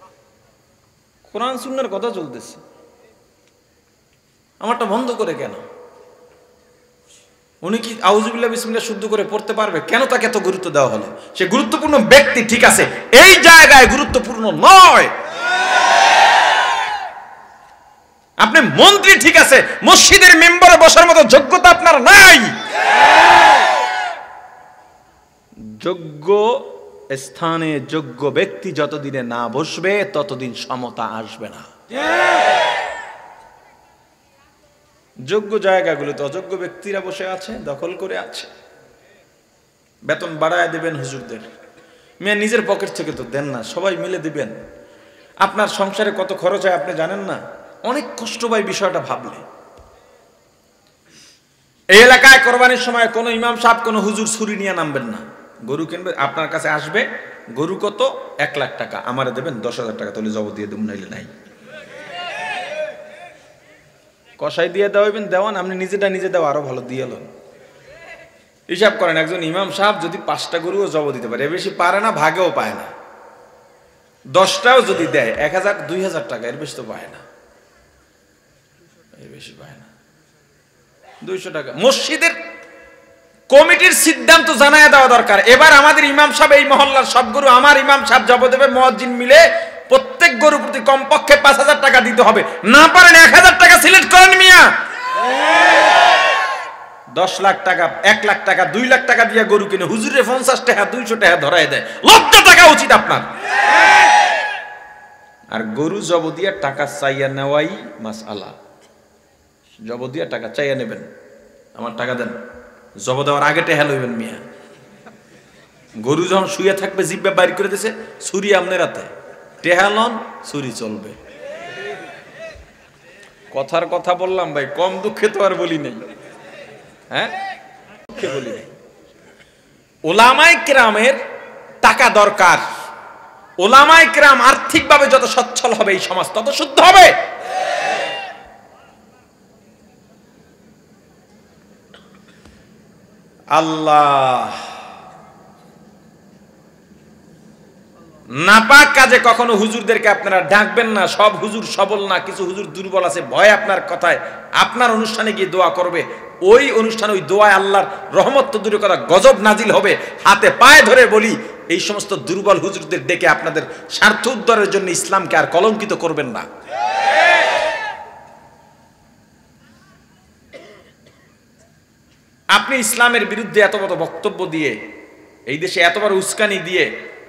কোরআন সুন্নাহর কথা চলতেছে, আমারটা বন্ধ করে কেন? উনি কি আউযুবিল্লাহ বিসমিল্লাহ শুদ্ধ করে পড়তে পারবে? কেন তাকে এত গুরুত্ব দেওয়া হলো? সে গুরুত্বপূর্ণ ব্যক্তি, ঠিক আছে, এই জায়গায় গুরুত্বপূর্ণ নয়। আপনি মন্ত্রী, ঠিক আছে, মসজিদের মেম্বারে বসার মতো যোগ্যতা আপনার নাই। যোগ্য স্থানে যোগ্য ব্যক্তি যতদিনে না বসবে ততদিন সমতা আসবে না। যোগ্য জায়গাগুলোতে অযোগ্য ব্যক্তিরা বসে আছে, দখল করে আছে। বেতন বাড়ায় দেবেন হুজুরদের, মেয়ে নিজের পকেট থেকে তো দেন না, সবাই মিলে দিবেন। আপনার সংসারে কত খরচ হয় আপনি জানেন না? অনেক কষ্ট পাই বিষয়টা ভাবলে। এই এলাকায় কোরবানির সময় কোনো ইমাম সাহেব, কোনো হুজুর ছুরি নিয়ে নামবেন না। গরু কিনবে, আপনার কাছে আসবে, গরু কত, 1 লাখ টাকা, আমারে দেবেন 10,000 টাকা, তাহলে জব দিয়ে দেব, নাইলে নাই। কষাই দিয়ে দেওয়াবেন, দেওয়ান, আপনি নিজেটা নিজে দেওয়া আরো ভালো দিয়ে এলেন। হিসাব করেন, একজন ইমাম সাহেব যদি 5টা গরুও জব দিতে পারে, এর বেশি পারে না, ভাগেও পায় না। 10টাও যদি দেয় 1,000 2,000 টাকা, এর বেশি তো পায় না, এর বেশি পায় না, 200 টাকা। মসজিদের কমিটির সিদ্ধান্ত জানায় দেওয়া দরকার। এবার আমাদের ইমাম সাহেব এই মহল্লার সব গরু আমার ইমাম সাহেব জব দেবে, মুয়াজ্জিন মিলে প্রত্যেক গরু প্রতি কমপক্ষে 5,000 টাকা দিতে হবে। না পারেন 1,000 টাকা সিলেক্ট করেন মিয়া। 10 লাখ টাকা, 1 লাখ টাকা, 2 লাখ টাকা দিয়ে গরু কিনে হুজুরে 50 টাকা 200 টাকা ধরায় দেয়, লজ্জা টাকা উচিত আপনার। আর গরু জব দিয়ে টাকা চাইয়া নেওয়াই মাসআলা। জব দিয়ে টাকা চাইয়া নেবেন, আমার টাকা দেন, জব দেওয়ার আগে টেহা লইবেন মিয়া। গরু যখন শুয়ে থাকবে, জিব্বা বাইর করে দিয়েছে, ছুরি আমনের হাতে, টেহা লন, ছুরি চলবে। কথার কথা বললাম ভাই, কম দুঃখে তো আর বলি নাই, হ্যাঁ, দুঃখে বলি নাই। ওলামায়ে কেরামের টাকা দরকার। ওলামায়ে কেরাম আর্থিকভাবে যত সচ্ছল হবে এই সমাজ তত শুদ্ধ হবে। আল্লাহ নাপাক কাজে কখনো হুজুরদেরকে আপনারা ডাকবেন না। সব হুজুর সবল না, কিছু হুজুর দুর্বল আছে, ভয় আপনার কথায় আপনার অনুষ্ঠানে গিয়ে দোয়া করবে, ওই অনুষ্ঠানে ওই দোয়ায় আল্লাহর রহমত তো দূরে কথা গজব নাজিল হবে। হাতে পায়ে ধরে বলি, এই সমস্ত দুর্বল হুজুরদের ডেকে আপনাদের স্বার্থ উদ্ধারের জন্য ইসলামকে আর কলঙ্কিত করবেন না। আপনি ইসলামের বিরুদ্ধে এত বড় বক্তব্য দিয়ে, এই দেশে এত বড় উস্কানি দিয়ে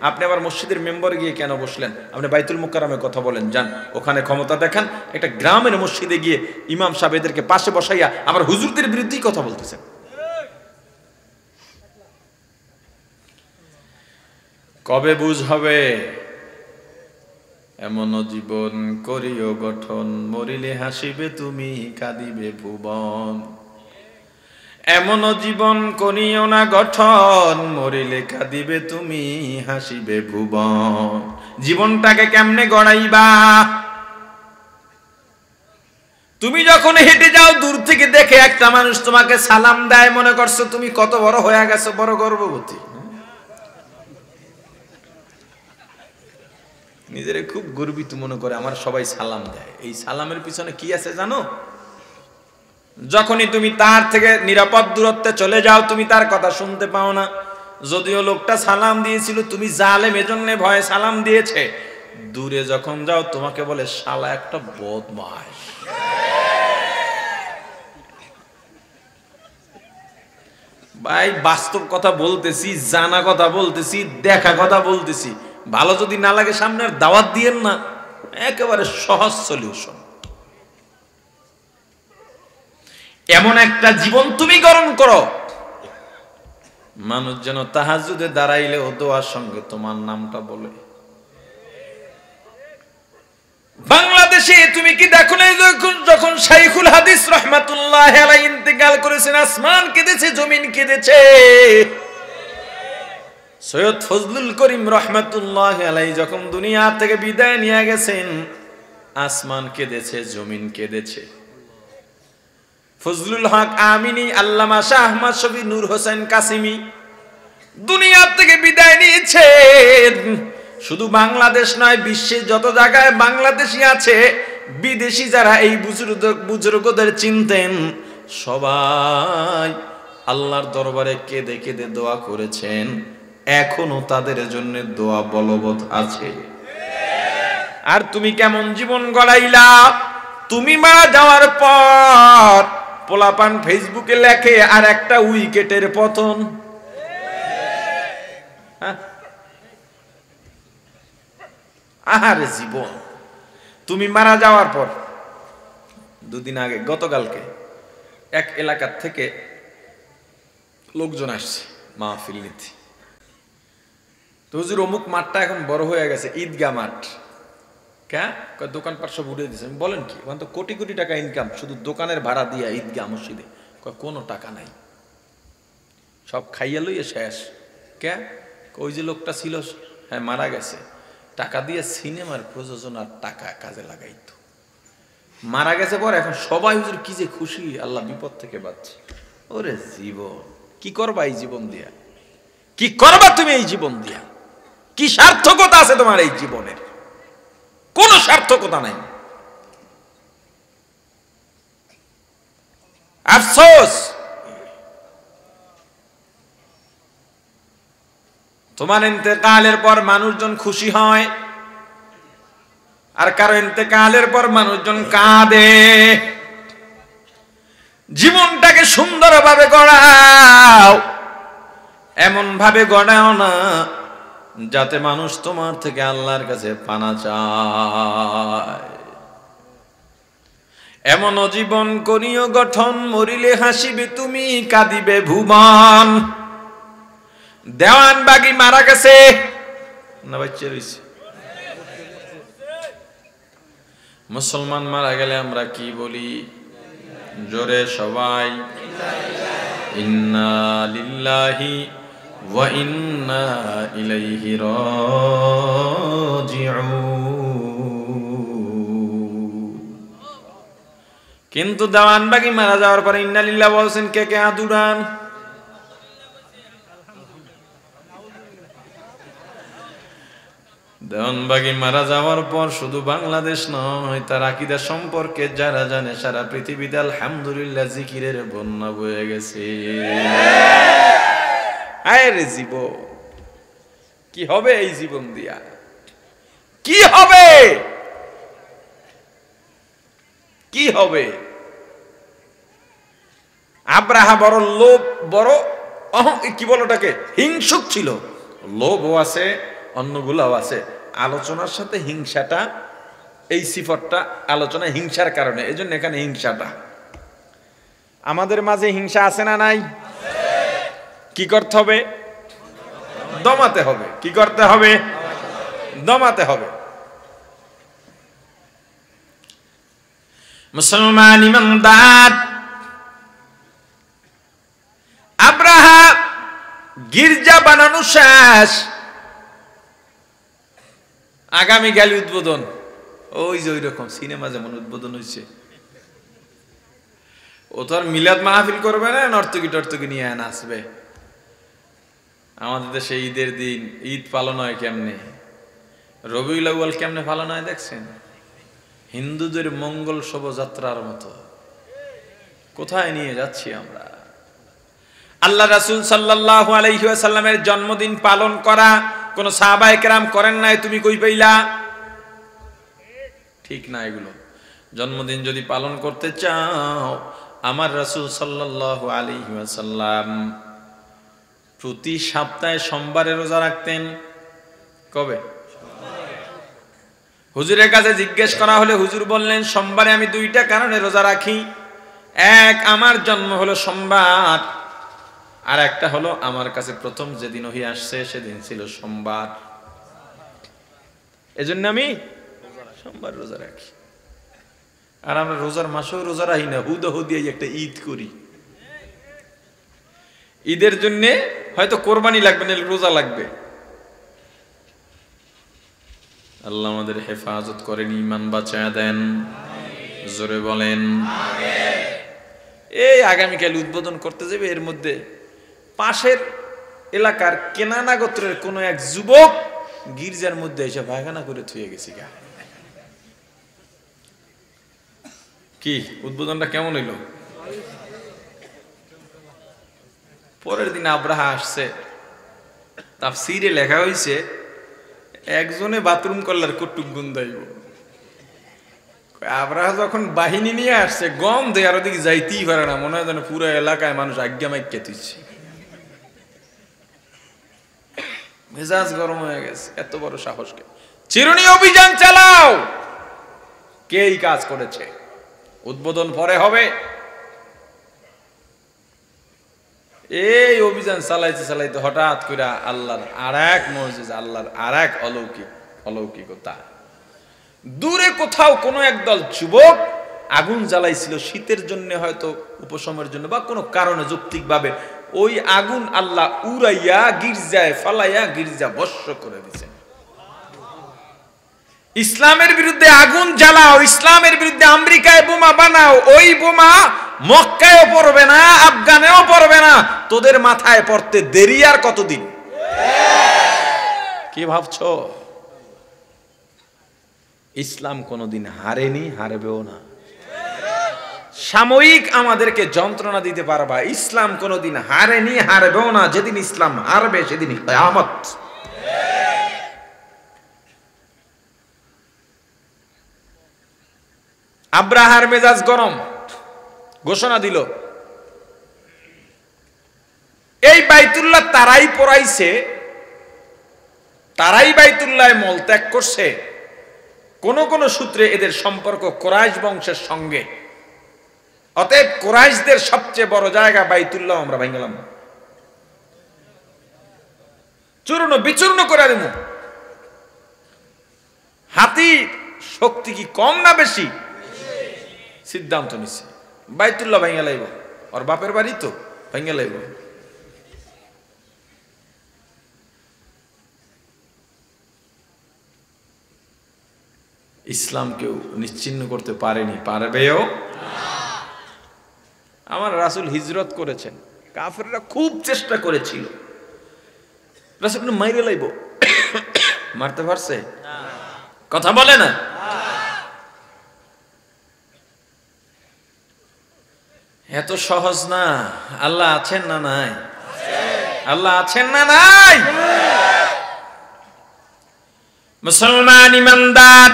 আপনি আবার মসজিদের মেম্বারে গিয়ে কেন বসলেন? আপনি বাইতুল মুকাররমে কথা বলেন, যান ওখানে ক্ষমতা দেখান। একটা গ্রামের মসজিদে গিয়ে ইমাম সাহেব এদেরকে পাশে বসাইয়া আবার হুজুরদের বিরুদ্ধেই কথা বলতেছেন। কবে বুঝ হবে? এমন জীবন করিও গঠন, মরিলে হাসিবে তুমি, কাঁদিবে ভুবন। এমন জীবন করিও না গঠন, মরিলে কাঁদিবে তুমি হাসিবে ভুবন। জীবনটাকে কেমনে গড়াইবা? তুমি যখন হেঁটে যাও দূর থেকে দেখে একটা মানুষ তোমাকে সালাম দেয়, মনে করছো তুমি কত বড় হয়ে গেছো, বড় গর্ভবতী। নিজেরে খুব গর্বিত মনে করে, আমার সবাই সালাম দেয়। এই সালামের পিছনে কি আছে জানো? যখনই তুমি তার থেকে নিরাপদ দূরত্বে চলে যাও, তুমি তার কথা শুনতে পাও না। যদিও লোকটা সালাম দিয়েছিল, তুমি জালেম এজন্য ভয়ে সালাম দিয়েছে। দূরে যখন যাও তোমাকে বলে শালা একটা বদমাশ। ভাই বাস্তব কথা বলতেছি, জানা কথা বলতেছি, দেখা কথা বলতেছি। ভালো যদি না লাগে সামনে আর দাওয়াত দিয়েন না, একেবারে সহজ সলিউশন। এমন একটা জীবন তুমি গঠন করো, মানুষ যেন তাহাজ্জুদে দাঁড়াইলে ও দোয়ার সঙ্গে তোমার নামটা বলে। বাংলাদেশে তুমি কি দেখো না, যখন শাইখুল হাদিস রাহমাতুল্লাহ আলাইহি ইন্তেকাল করেছেন, আসমান কেঁদেছে, জমিন কেঁদেছে। সৈয়দ ফজলুল করিম রাহমাতুল্লাহ আলাইহি যখন দুনিয়া থেকে বিদায় নিয়ে গেছেন, আসমান কেঁদেছে, জমিন কেঁদেছে। ফজলুল হক আমিনী, আল্লামা শাহ আহমদ শফি, নূর হোসেন কাসিমি দুনিয়া থেকে বিদায় নিয়েছেন। শুধু বাংলাদেশ নয়, বিশ্বে যত জায়গায় বাংলাদেশি আছে, বিদেশি যারা এই বুজুর্গদের চিনতেন, সবাই আল্লাহর দরবারে কেঁদে কেঁদে দোয়া করেছেন। এখনো তাদের জন্য দোয়া বলবৎ আছে। আর তুমি কেমন জীবন গড়াইলা? তুমি মারা যাওয়ার পর পোলাপান ফেসবুকে লেখে আর একটা উইকেটের পতন। আহারে জীবন, তুমি মারা যাওয়ার পর, দুদিন আগে গতকালকে এক এলাকার থেকে লোকজন আসছে মাহফিল নিতে। তো হুজুর অমুক মাঠটা এখন বড় হয়ে গেছে, ঈদগাহ মাঠ। দোকানপাট সব উড়ে দিয়েছে। বলেন কি, ওখানে তো কোটি কোটি টাকা ইনকাম, শুধু দোকানের ভাড়া দিয়ে ঈদগাহ মসজিদে। কোনো টাকা নাই, সব খাইয়া লইয়ে শেষ। ওই যে লোকটা ছিল, হ্যাঁ মারা গেছে, টাকা দিয়ে সিনেমার প্রযোজনার টাকা কাজে লাগাইতো। মারা গেছে পর এখন সবাই হুজুর কি যে খুশি, আল্লাহ বিপদ থেকে বাঁচছে। ওরে জীবন, কি করবা এই জীবন দিয়া? কি করবা তুমি এই জীবন দিয়া? কি সার্থকতা আছে তোমার এই জীবনের? কোন সার্থকতা নাই। আফসোস, তোমার ইন্তেকালের পর মানুষজন খুশি হয়, আর কারো ইন্তেকালের পর মানুষজন কাঁদে। জীবনটাকে সুন্দরভাবে গড়াও, এমন ভাবে গড়াও না যাতে মানুষ তোমার থেকে আল্লাহর কাছে পানা চায়। এমন জীবন করিও গঠন, মরিলে হাসিবে তুমি কাঁদিবে ভুবন। দেওয়ান বাগি মারা গেছে না বাচ্চা রয়েছে? মুসলমান মারা গেলে আমরা কি বলি? জোরে সবাই ইন্না লিল্লাহি ওয়া ইন্না ইলাইহি রাজিউন। কিন্তু দেওয়ানবাগি মারা যাওয়ার পরে ইন্না লিল্লাহি বলছেন কে কে? আদুরান। দেওয়ানবাগি মারা যাওয়ার পর শুধু বাংলাদেশ নয়, তার আকীদা সম্পর্কে যারা জানে সারা পৃথিবীতে আলহামদুলিল্লাহ জিকিরের বন্যা বয়ে গেছে। আরে জীবন কি হবে এই জীবন দিয়া? কি হবে? কি হবে? আব্রাহা বড় লোভ, বড় কি বলোটাকে হিংসুক ছিল। লোভও আছে, অন্যগুলাও আছে। আলোচনার সাথে হিংসাটা, এই সিফতটা আলোচনা হিংসার কারণে, এজন্য এখানে হিংসাটা। আমাদের মাঝে হিংসা আছে না নাই? কি করতে হবে? দমাতে হবে। কি করতে হবে? দমাতে হবে। মুসলমান ইমানদার গির্জা বানানো শেষ, আগামীকাল উদ্বোধন। ওই যে ওই রকম সিনেমা যেমন উদ্বোধন হয়েছে, ও তো আর মিলাদ মাহফিল করবে না, নর্তকী টর্তকী নিয়ে নাচবে। আমাদের দেশে ঈদের দিন ঈদ পালন হয় কেমনে, রবিউল আউয়াল কেমনে পালন হয় দেখছেন? হিন্দুদের মঙ্গল শোভাযাত্রার মতো। কোথায় নিয়ে যাচ্ছি আমরা? আল্লাহ রাসূল সাল্লাল্লাহু আলাইহি ওয়াসাল্লামের জন্মদিন পালন করা কোন সাহাবায়ে কেরাম করেন নাই, তুমি কই পাইলা? ঠিক না এগুলো। জন্মদিন যদি পালন করতে চাও, আমার রাসূল সাল্লাল্লাহু আলাইহি ওয়াসাল্লাম প্রতি সপ্তাহে সোমবারে রোজা রাখতেন। কবে? হুজুরের কাছে জিজ্ঞেস করা হলে হুজুর বললেন, সোমবারে আমি দুইটা কারণে রোজা রাখি। এক, আমার জন্ম হলো সোমবার, আর একটা হলো আমার কাছে প্রথম যেদিন ওহী আসছে সেদিন ছিল সোমবার, এজন্য আমি সোমবার রোজা রাখি। আর আমরা রোজার মাসেও রোজা রাখি না, হুদহু দিয়ে একটা ঈদ করি। ঈদের জন্য হয়তো কোরবানি লাগবে না, রোজা লাগবে। আল্লাহ আমাদের হেফাজত করেন, ঈমান বাঁচায়া দেন, জোরে বলেন আমিন। এই আগামীকাল উদ্বোধন করতে যাবে, এর মধ্যে পাশের এলাকার কেনানা গোত্রের কোন এক যুবক গির্জার মধ্যে এসে পায়খানা করে থুয়ে গেছে। কি উদ্বোধনটা কেমন হইল? পরের দিন আব্রাহা আসছে, তাফসীরে লেখা হয়েছে একজনে বাথরুম করলার কটুক গুন্দাইব। আব্রাহা যখন বাহিনী নিয়ে আসছে, গম দেয় আর ওদিকে যাইতেই পারে না, মনে হয় যেন পুরো এলাকায় মানুষ আজ্ঞা মাইক্যা তুইছে। মেজাজ গরম হয়ে গেছে, এত বড় সাহসকে। চিরুনি অভিযান চালাও। কে এই কাজ করেছে? উদ্বোধন পরে হবে। এই অভিযান চালাইতে চালাইতে হঠাৎ করে আল্লাহর আর এক মুজিজা, আল্লাহর আর এক অলৌকিকতা। দূরে কোথাও কোনো একদল যুবক আগুন জ্বালাইছিল শীতের জন্য, হয়তো উপশমের জন্য বা কোনো কারণে যৌক্তিকভাবে। ওই আগুন আল্লাহ উড়াইয়া গির্জায় ফালাইয়া গির্জা ভস্ম করে দিয়েছেন। ইসলামের বিরুদ্ধে আগুন জ্বালাও, ইসলামের বিরুদ্ধে আমেরিকায় বোমা বানাও, ওই বোমা মক্কায়ও পড়বে না, আফগানেও পড়বে না, তোদের মাথায় পড়তে দেরি আর কতদিন? কি ভাবছো? ইসলাম কোনোদিন হারেনি, হারবেও না। সাময়িক আমাদেরকে যন্ত্রণা দিতে পারবা, ইসলাম কোনোদিন হারেনি, হারবেও না। যেদিন ইসলাম হারবে সেদিন কিয়ামত। আব্রাহার মেজাজ গরম, ঘোষণা দিল এই বাইতুল্লাহ তারাই পড়াইছে, তারাই বাইতুল্লাহ মল ত্যাগ করছে। কোন কোন সূত্রে এদের সম্পর্ক কুরাইশ বংশের সঙ্গে। অতএব কুরাইশদের সবচেয়ে বড় জায়গা বাইতুল্লাহ আমরা ভাঙলাম, চূর্ণ বিচূর্ণ করে দেব। হাতির শক্তি কি কম না বেশি? সিদ্ধান্ত নিছে বাইতুল্লাহ ভাঙা লাইব, ওর বাপের বাড়ি তো ভাঙা লাইব। ইসলাম কেউ নিশ্চিহ্ন করতে পারেনি, পারবেও। আমার রাসূল হিজরত করেছেন, কাফেররা খুব চেষ্টা করেছিল রাসূল মাইরে লাইব, মারতে পারছে? কথা বলে না। এত সহজ না। আল্লাহ আছেন না নাই? আল্লাহ আছেন না নাই? মুসলমান ইমানদার,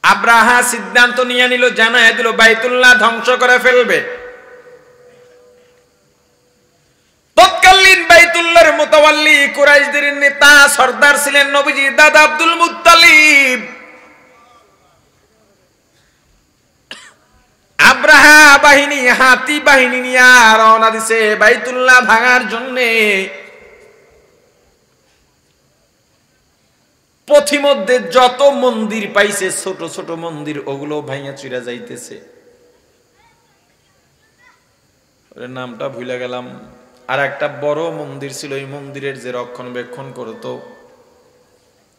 আব্রাহা সিদ্ধান্ত নিয়ে নিল, জানায় দিল বাইতুল্লাহ ধ্বংস করে ফেলবে। তৎকালীন বাইতুল্লাহর মুতাওয়াল্লি কুরাইশদের নেতা সর্দার ছিলেন নবীজির দাদা আব্দুল মুত্তালিব। আব্রাহা বাহিনী, হাতি বাহিনী নিয়ে রওনা দিছে বাইতুল্লাহ ভাঙার জন্যে। পথিমধ্যে যত মন্দির পাইছে, ছোট ছোট মন্দির, ওগুলো ভাঙা চুরা যাইতেছে। ওর নামটা ভুলে গেলাম। আর একটা বড় মন্দির ছিল, ওই মন্দিরের যে রক্ষণাবেক্ষণ করতো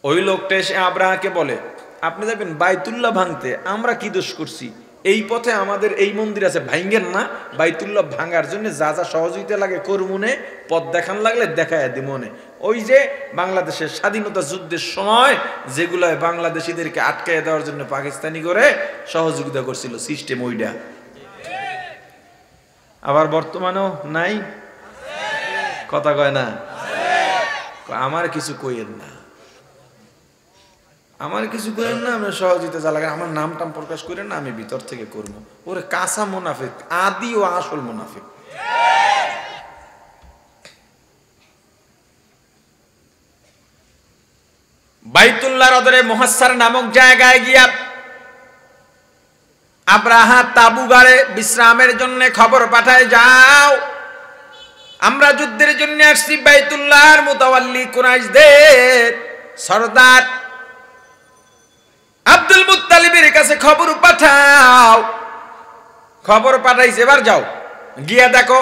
ওই লোকটা এসে আব্রাহাকে বলে, আপনি যাবেন বাইতুল্লাহ ভাঙতে, আমরা কি দোষ করছি? এই পথে আমাদের এই মন্দির আছে, ভাঙ্গেন না। বাইতুল্লাহ ভাঙার জন্য যা যা সহযোগিতা লাগে করমুনে, পথ দেখান লাগলে দেখায় দিমনে। ওই যে বাংলাদেশের স্বাধীনতা যুদ্ধের সময় যেগুলো বাংলাদেশিদেরকে আটকায় দেওয়ার জন্য পাকিস্তানি করে সহযোগিতা করছিল, সিস্টেম ওইটা। আবার বর্তমানেও নাই, কথা কয় না। আমার কিছু কইেন না, আমার কিছু করেন না, আমি সহযোগিতা যা লাগে আমার নাম টাম প্রকাশ করেন না, আমি ভিতর থেকে করবো। ওরে কাঁচা মুনাফিক, আদি ও আসল মুনাফিক। বাইতুল্লাহর অদরে মুহাসসার নামক জায়গায় গিয়া আব্রাহা তাবু গাড়ে বিশ্রামের জন্য খবর পাঠায়, যাও আমরা যুদ্ধের জন্য আসছি। বাইতুল্লাহর মুতাওয়াল্লি কুরাইশদের সরদার আব্দুল মুত্তালিবের কাছে খবর পাঠাও। খবর পাঠাইছে, এবার যাও গিয়া দেখো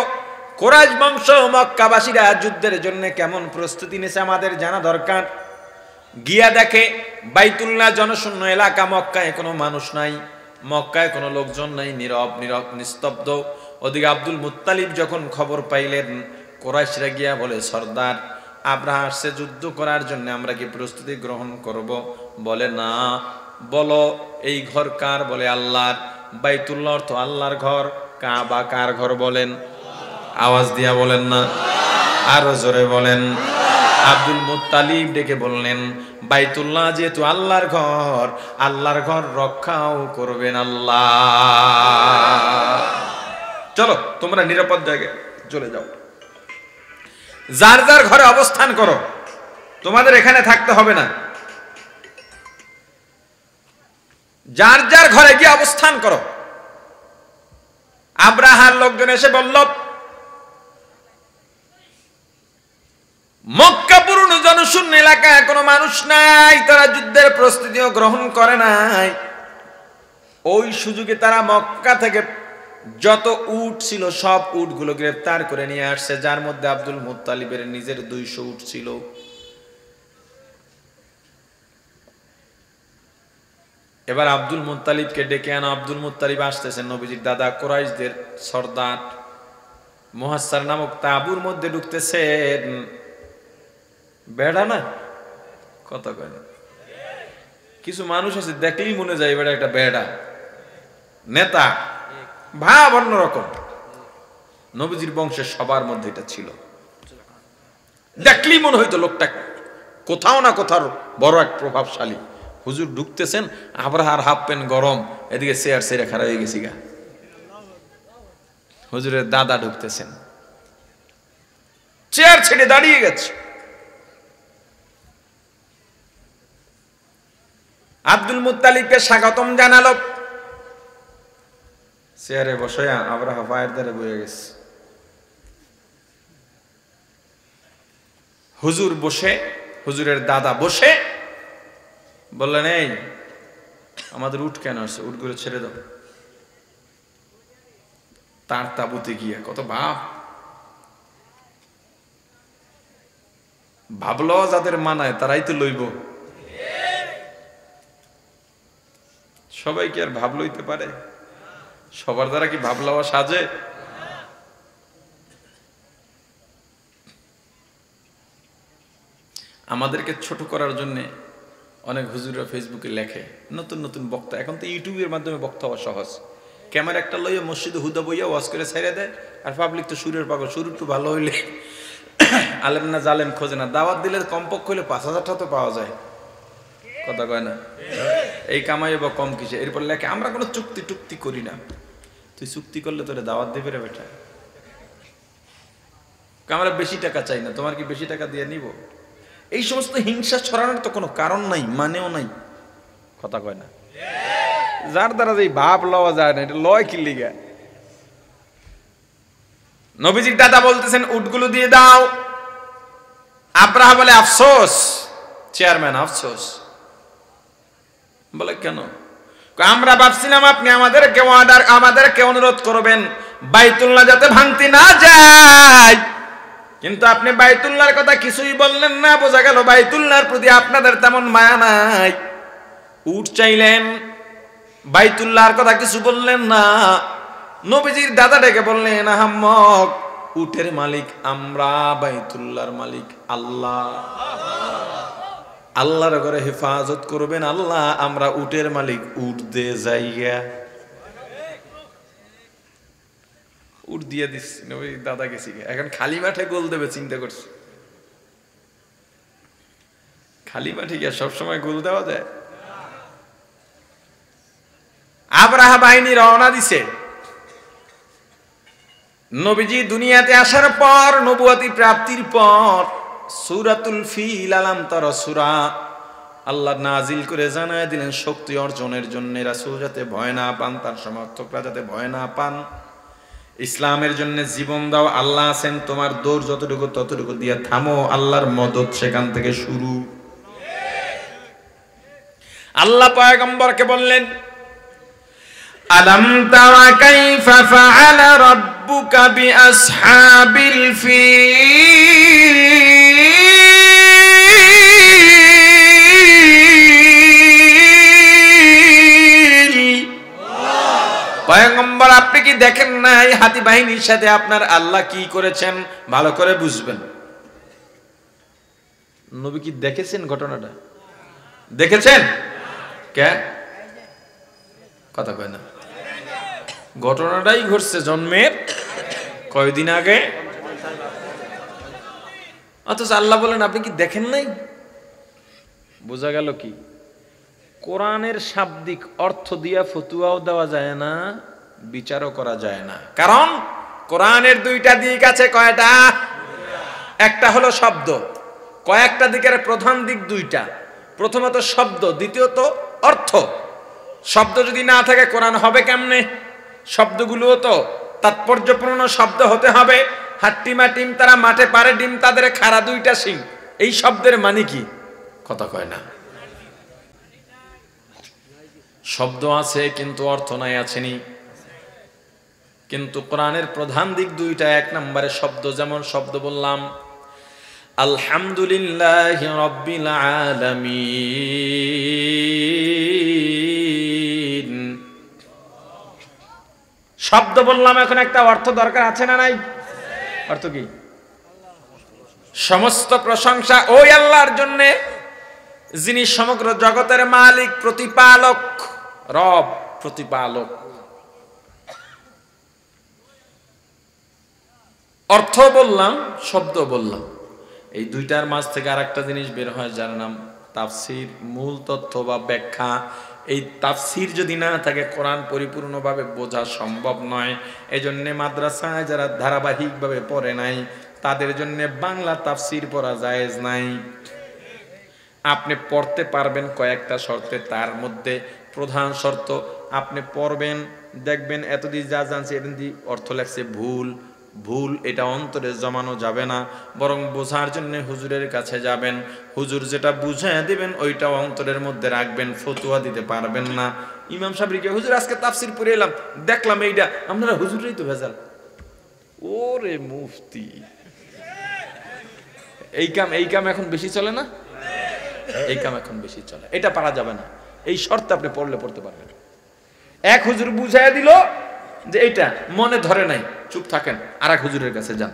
কুরাইশ বংশ মক্কাবাসীরা যুদ্ধের জন্য কেমন প্রস্তুতি নিয়েছে, আমাদের জানা দরকার। গিয়া দেখে বাইতুল্লাহ জনশূন্য এলাকা, মক্কায় কোনো মানুষ নাই, মক্কায় কোনো লোকজন নাই, নীরব নীরব নিস্তব্ধ। ওদিকে আব্দুল মুত্তালিব যখন খবর পাইলেন, কুরাইশরা গিয়া বলে, সর্দার আব্রাহা আসছে যুদ্ধ করার জন্য, আমরা কি প্রস্তুতি গ্রহণ করব? বলে না। বলো এই ঘর কার? বলে আল্লাহর। বাইতুল্লাহ অর্থ আল্লাহর ঘর, কাবা কার ঘর বলেন? আওয়াজ দিয়া বলেন না, আরো জোরে বলেন। আব্দুল মুত্তালিব ডেকে বললেন, বাইতুল্লাহ যেহেতু আল্লাহর ঘর, আল্লাহর ঘর রক্ষাও করবেন আল্লাহ। চলো তোমরা নিরাপদ জায়গায় চলে যাও, যার যার ঘরে অবস্থান করো, তোমাদের এখানে থাকতে হবে না। যার যার ঘরে গিয়ে অবস্থান করো। আব্রাহার লোকজন এসে বলল, মক্কা পুরনো জনশূন্য এলাকায় কোনো মানুষ নাই, তারা যুদ্ধের প্রস্তুতিও গ্রহণ করে নাই। ওই সুযোগে তারা মক্কা থেকে যত উট ছিল সব উটগুলো গ্রেফতার করে নিয়ে আসছে, যার মধ্যে আব্দুল মুত্তালিবের নিজের 200 উট ছিল। এবার আব্দুল মুত্তালিবকে ডেকে আনা। আব্দুল মুত্তালিব আসতেছেন, নবীজির দাদা কুরাইশদের সর্দার মুহাসসার নামক তাঁবুর মধ্যে ঢুকতেছেন। বেড়া না, কথা কয় না। কিছু মানুষ আছে দেখলেই মনে যায় বেড়া একটা বেড়া নেতা, ভাব অন্যরকম। নবীজির বংশের সবার মধ্যে এটা ছিল, দেখলেই মনে হইতো লোকটা কোথাও না কোথাও বড় এক প্রভাবশালী। হুজুর ঢুকতেছেন, আব্রাহার হাফ প্যান্ট গরম, এদিকে চেয়ার সেরে খারাপ হয়ে গেছি গা। হুজুরের দাদা ঢুকতেছেন, চেয়ার ছেড়ে দাঁড়িয়ে গেছে। আব্দুল মুত্তালিবকে স্বাগতম জানালো। চেয়ারে বসে আব্রাহা পায়ের ধারে বয়ে গেছে। হুজুর বসে, হুজুরের দাদা বসে বললেন, এই আমাদের উট কেন আছে? উটগুলো ছেড়ে দাও। তার তাবুতে গিয়ে কত ভাবলো, যাদের মানায় তারাই তো লইব। সবাই কি আর ভাব লইতে পারে? সবার দ্বারা কি ভাব লওয়া সাজে? আমাদেরকে ছোট করার জন্য অনেক হুজুররা ফেসবুকে লেখে, নতুন নতুন বক্তা। এখন তো ইউটিউবের মাধ্যমে বক্তা হওয়া সহজ। ক্যামেরা একটা লইয়া মসজিদে হুদা বইয়া ওয়াজ করে ছেড়ে দেয়, আর পাবলিক তো সুরের পাগল। সুর একটু ভালো হইলে আলেম না জালেম খোঁজে না, দাওয়াত দিলে কমপক্ষ হইলে 5,000 টাকা তো পাওয়া যায়, কথা কয় না। এই কামাই বা কম কিসে? এরপর লেখে, আমরা কোনো চুক্তি টুক্তি করি না। তুই চুক্তি করলে তোরে দাওয়াত দেবে রে বেটা। আমরা বেশি টাকা চাই না, তোমার কি বেশি টাকা দিয়ে নিব? এই সমস্ত হিংসা ছড়ানোর তো কোনো কারণ নাই, মানেও নাই, কথা কয় না। যার দ্বারা যে ভাব লওয়া যায় না, এটা লয় কি লিগা? নবীজির দাদা বলতেছেন, উটগুলো দিয়ে দাও। আব্রাহা বলে, আফসোস চেয়ারম্যান, আফসোস। বলে কেন? আমরা ভাবছিলাম আপনি আমাদেরকে অনুরোধ করবেন, বাইতুল্লাহ যাতে ভাঙতে না যায়। কিন্তু আপনি বাইতুল্লাহর কথা কিছুই বললেন না, বোঝা গেল বাইতুল্লাহর প্রতি আপনাদের তেমন মায়া নাই। উট চাইলেন, বাইতুল্লাহর কথা কিছু বললেন না। নবীজির দাদা ডেকে বললেন, আহাম্মক, উটের মালিক আমরা, বাইতুল্লাহর মালিক আল্লাহ। আল্লাহর ঘরে হেফাজত করবেন আল্লাহ, আমরা উটের মালিক, উট দিয়ে যাইয়া। উট দিয়ে দিচ্ছি, নবীজির দাদা গেছি, এখন খালি মাঠে গোল দেবে চিন্তা করছি। খালি মাঠে গিয়ে সবসময় গোল দেওয়া যায়? আবরাহা বাহিনী রওনা দিছে। নবীজি দুনিয়াতে আসার পর, নবুয়তি প্রাপ্তির পর, সূরাতুল ফিল আলাম তারা সূরা আল্লাহ নাজিল করে জানায় দিলেন শক্তি অর্জনের জন্য রাসূল যাতে ভয় না পান, তার সমর্থকরা যাতে ভয় না পান। ইসলামের জন্য জীবন দাও, আল্লাহ আছেন, তোমার দৌড় যতটুকু ততটুকু দিয়ে থামো, আল্লাহর মদদ সেখান থেকে শুরু। আল্লাহ পয়গম্বরকে বললেন, আলাম তারা কাইফা ফাআলা রাব্বুকা বিআসহাবিল ফিল। পয়গম্বর, আপনি কি দেখেন নাই হাতি বাহিনীর সাথে আপনার আল্লাহ কি করেছেন? ভালো করে বুঝবেন। নবী কি দেখেছেন ঘটনাটা? দেখেছেন? কে কথা কয় না? ঘটনাটাই ঘটছে জন্মের কয়দিন আগে, অথচ আল্লাহ বলেন আপনি কি দেখেন নাই? বোঝা গেল কি, কোরআনের শাব্দিক অর্থ দিয়া ফতুয়াও দেওয়া যায় না, বিচারও করা যায় না। কারণ কোরআনের দুইটা দিক আছে। কয়টা? একটা হলো শব্দ, কয়েকটা দিকের প্রধান দিক দুইটা। প্রথমত শব্দ, দ্বিতীয়ত অর্থ। শব্দ যদি না থাকে কোরআন হবে কেমনে? শব্দগুলোও তো তাৎপর্যপূর্ণ শব্দ হতে হবে। হাট্টিমা টিম তারা মাঠে পারে ডিম, তাদের খাড়া দুইটা শিং, এই শব্দের মানে কি? কথা কয় না। শব্দ আছে কিন্তু অর্থ নাই, আছেনি? কিন্তু কোরআনের প্রধান দিক দুইটা। এক নম্বরে শব্দ, যেমন শব্দ বললাম আলহামদুলিল্লাহি রাব্বিল আলামিন, শব্দ বললাম। এখন একটা অর্থ দরকার আছে না নাই? অর্থ কি? সমস্ত প্রশংসা ওই আল্লাহর জন্য যিনি সমগ্র জগতের মালিক, প্রতিপালক, রব, প্রতিপালক। অর্থ বললাম, শব্দ বললাম। এই দুইটার মাঝ থেকে আরেকটা জিনিস বের হয়, যার নাম তাফসীর, মূল তথ্য বা ব্যাখ্যা। এই তাফসীর যদি না থাকে কোরআন পরিপূর্ণভাবে বোঝা সম্ভব নয়। এই জন্য মাদ্রাসায় যারা ধারাবাহিকভাবে পড়ে নাই তাদের জন্য বাংলা তাফসীর পড়া জায়েজ নাই। আপনি পড়তে পারবেন কয়েকটা শর্তে, তার মধ্যে প্রধান শর্ত আপনি পড়বেন, দেখবেন এতদিন যা জানছে এতদিন অর্থ লাগছে ভুল। ভুল এটা অন্তরে জমানো যাবে না, বরং বোঝার জন্য হুজুরের কাছে যাবেন। হুজুর যেটা বুঝাইয়া দিবেন ওইটা অন্তরের মধ্যে রাখবেন, ফতুয়া দিতে পারবেন না। ইমাম সাহেবকে হুজুর আজকে তাফসীর পড়ে এলাম, দেখলাম এইটা, আপনারা হুজুরই তো ভেজাল। ওরে মুফতি, এই কাম এখন বেশি চলে না? এই কাম এখন বেশি চলে, এটা পারা যাবে না। এই শর্তে আপনি পড়লে পড়তে পারবেন। এক হুজুর বুঝাইয়া দিল যে এইটা মনে ধরে নাই, চুপ থাকেন, আর এক হুজুরের কাছে যান।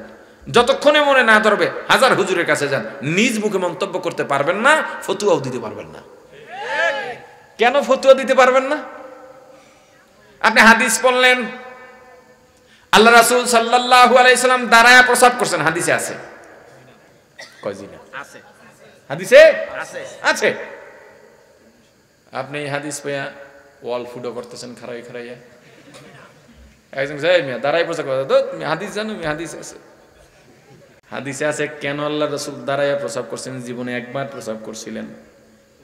যতক্ষণে মনে না ধরবে 1000 হুজুরের কাছে যান। নিজ মুখে মন্তব্য করতে পারবেন না, ফতুয়াও দিতে পারবেন না। কেন ফতুয়া দিতে পারবেন না? আপনি হাদিস পড়লেন, আল্লাহ রাসূল সাল্লাল্লাহু আলাইহি সাল্লাম দাঁড়ায়া প্রসাব করছেন, হাদিসে আছে। কয়দিনে আছে? হাদিসে আছে, আছে। আপনি হাদিস পেয়া ওয়াল ফুটো করতেছেন খারাই খারাইয়া। একজন যাই মিয়া দাঁড়াই প্রসাব করে, তো তুমি হাদিস জানো? হাদিস আছে, হাদিসে আছে। কেন আল্লাহ রাসূল দাঁড়াইয়া প্রসাব করছেন? জীবনে একবার প্রসাব করছিলেন।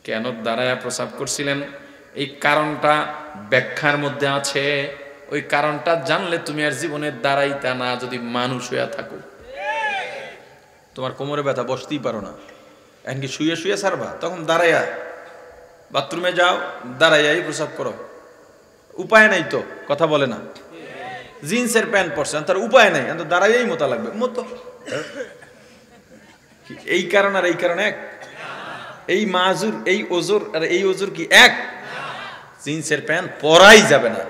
কেন দাঁড়াইয়া প্রসাব করছিলেন? এই কারণটা ব্যাখ্যার মধ্যে আছে। ওই কারণটা জানলে তুমি আর জীবনে দাঁড়াইতা না। যদি মানুষ হইয়া থাকো, তোমার কোমরে ব্যথা, বসতেই পারো না, এমনকি শুয়ে শুয়ে ছাড়বা, তখন দাঁড়াইয়া বাথরুমে যাও, দাঁড়াইয়াই প্রসাব করো। উপায় নাই তো, কথা বলে না। জিন্সের প্যান্ট পরছেন, তার উপায় নাই, তো দাঁড়াইয়েই মোতা লাগবে মতো। এই কারণ আর এই কারণ এক? এই মাজুর এই ওজোর আর এই ওজোর কি এক? জিন্সের প্যান্ট পরাই যাবে না।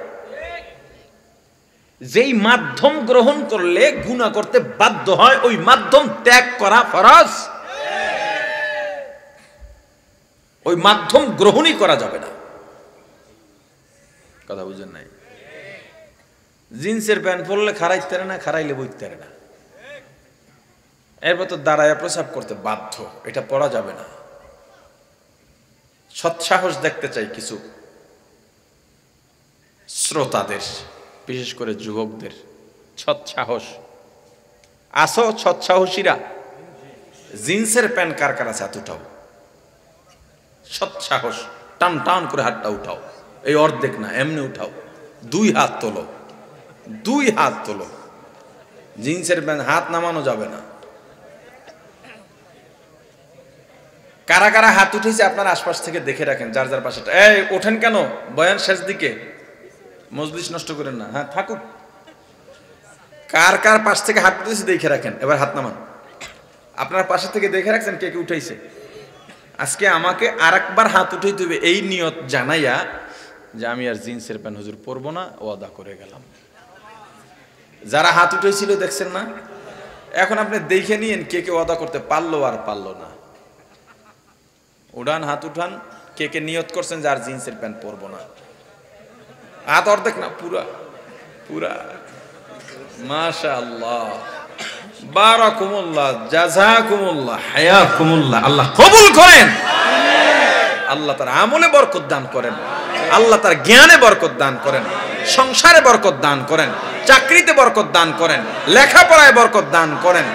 যেই মাধ্যম গ্রহণ করলে গুনাহ করতে বাধ্য হয়, ওই মাধ্যম ত্যাগ করা ফরজ। ওই মাধ্যম গ্রহণই করা যাবে না। কথা বুঝেন নাই? জিন্সের প্যান্ট পরলে খারাইতে পারে না, খারাইলে বইতে পারে না, এরপর তো দাঁড়ায় প্রসাব করতে বাধ্য, এটা পরা যাবে না। সৎসাহস দেখতে চাই কিছু শ্রোতাদের, বিশেষ করে যুবকদের। সৎসাহস আসো, সৎসাহসীরা জিন্সের প্যান্ট কার কার আছে হাত উঠাও। সৎসাহস, টান টান করে হাতটা উঠাও। এই অর্ধেক না, এমনি উঠাও, 2 হাত তোলো, 2 হাত তোলো। জিন্সের প্যান্ট হাত নামানো যাবে না। কারা কারা হাত উঠেছে আপনার আশপাশ থেকে দেখে রাখেন, যার যার পাশে। এই ওঠেন কেন, বয়ান শেষ দিকে, মজলিস নষ্ট করেন না। হ্যাঁ থাকুক। কার কার পাশ থেকে হাত উঠেছে দেখে রাখেন, এবার হাত নামান। আপনার পাশে থেকে দেখে রাখছেন কে কে উঠাইছে। আজকে আমাকে আরেকবার হাত উঠাইতে হবে, এই নিয়ত জানাইয়া যে আমি আর জিন্সের প্যান্ট হুজুর পরবো না, ওয়াদা করে গেলাম। যারা হাত উঠেছিল দেখছেন না, এখন আপনি দেখে নিয়েন কে কে ওয়াদা করতে পারলো আর পারলো না। উঠান, হাত উঠান, কে কে নিয়ত করছেন যে আর জিন্সের প্যান্ট পরবো না। হাত অর্ধেক না, পুরা পুরা। মাশাআল্লাহ, বারাকুমুল্লাহ, জাযাকুমুল্লাহ, হায়াকুমুল্লাহ। আল্লাহ কবুল করেন, আল্লাহ তার আমলে বরকত দান করেন, আল্লাহ তার জ্ঞানে বরকত দান করেন, সংসারে বরকত দান করেন, চাকরিতে বরকত দান করেন, লেখাপড়ায় বরকত দান করেন,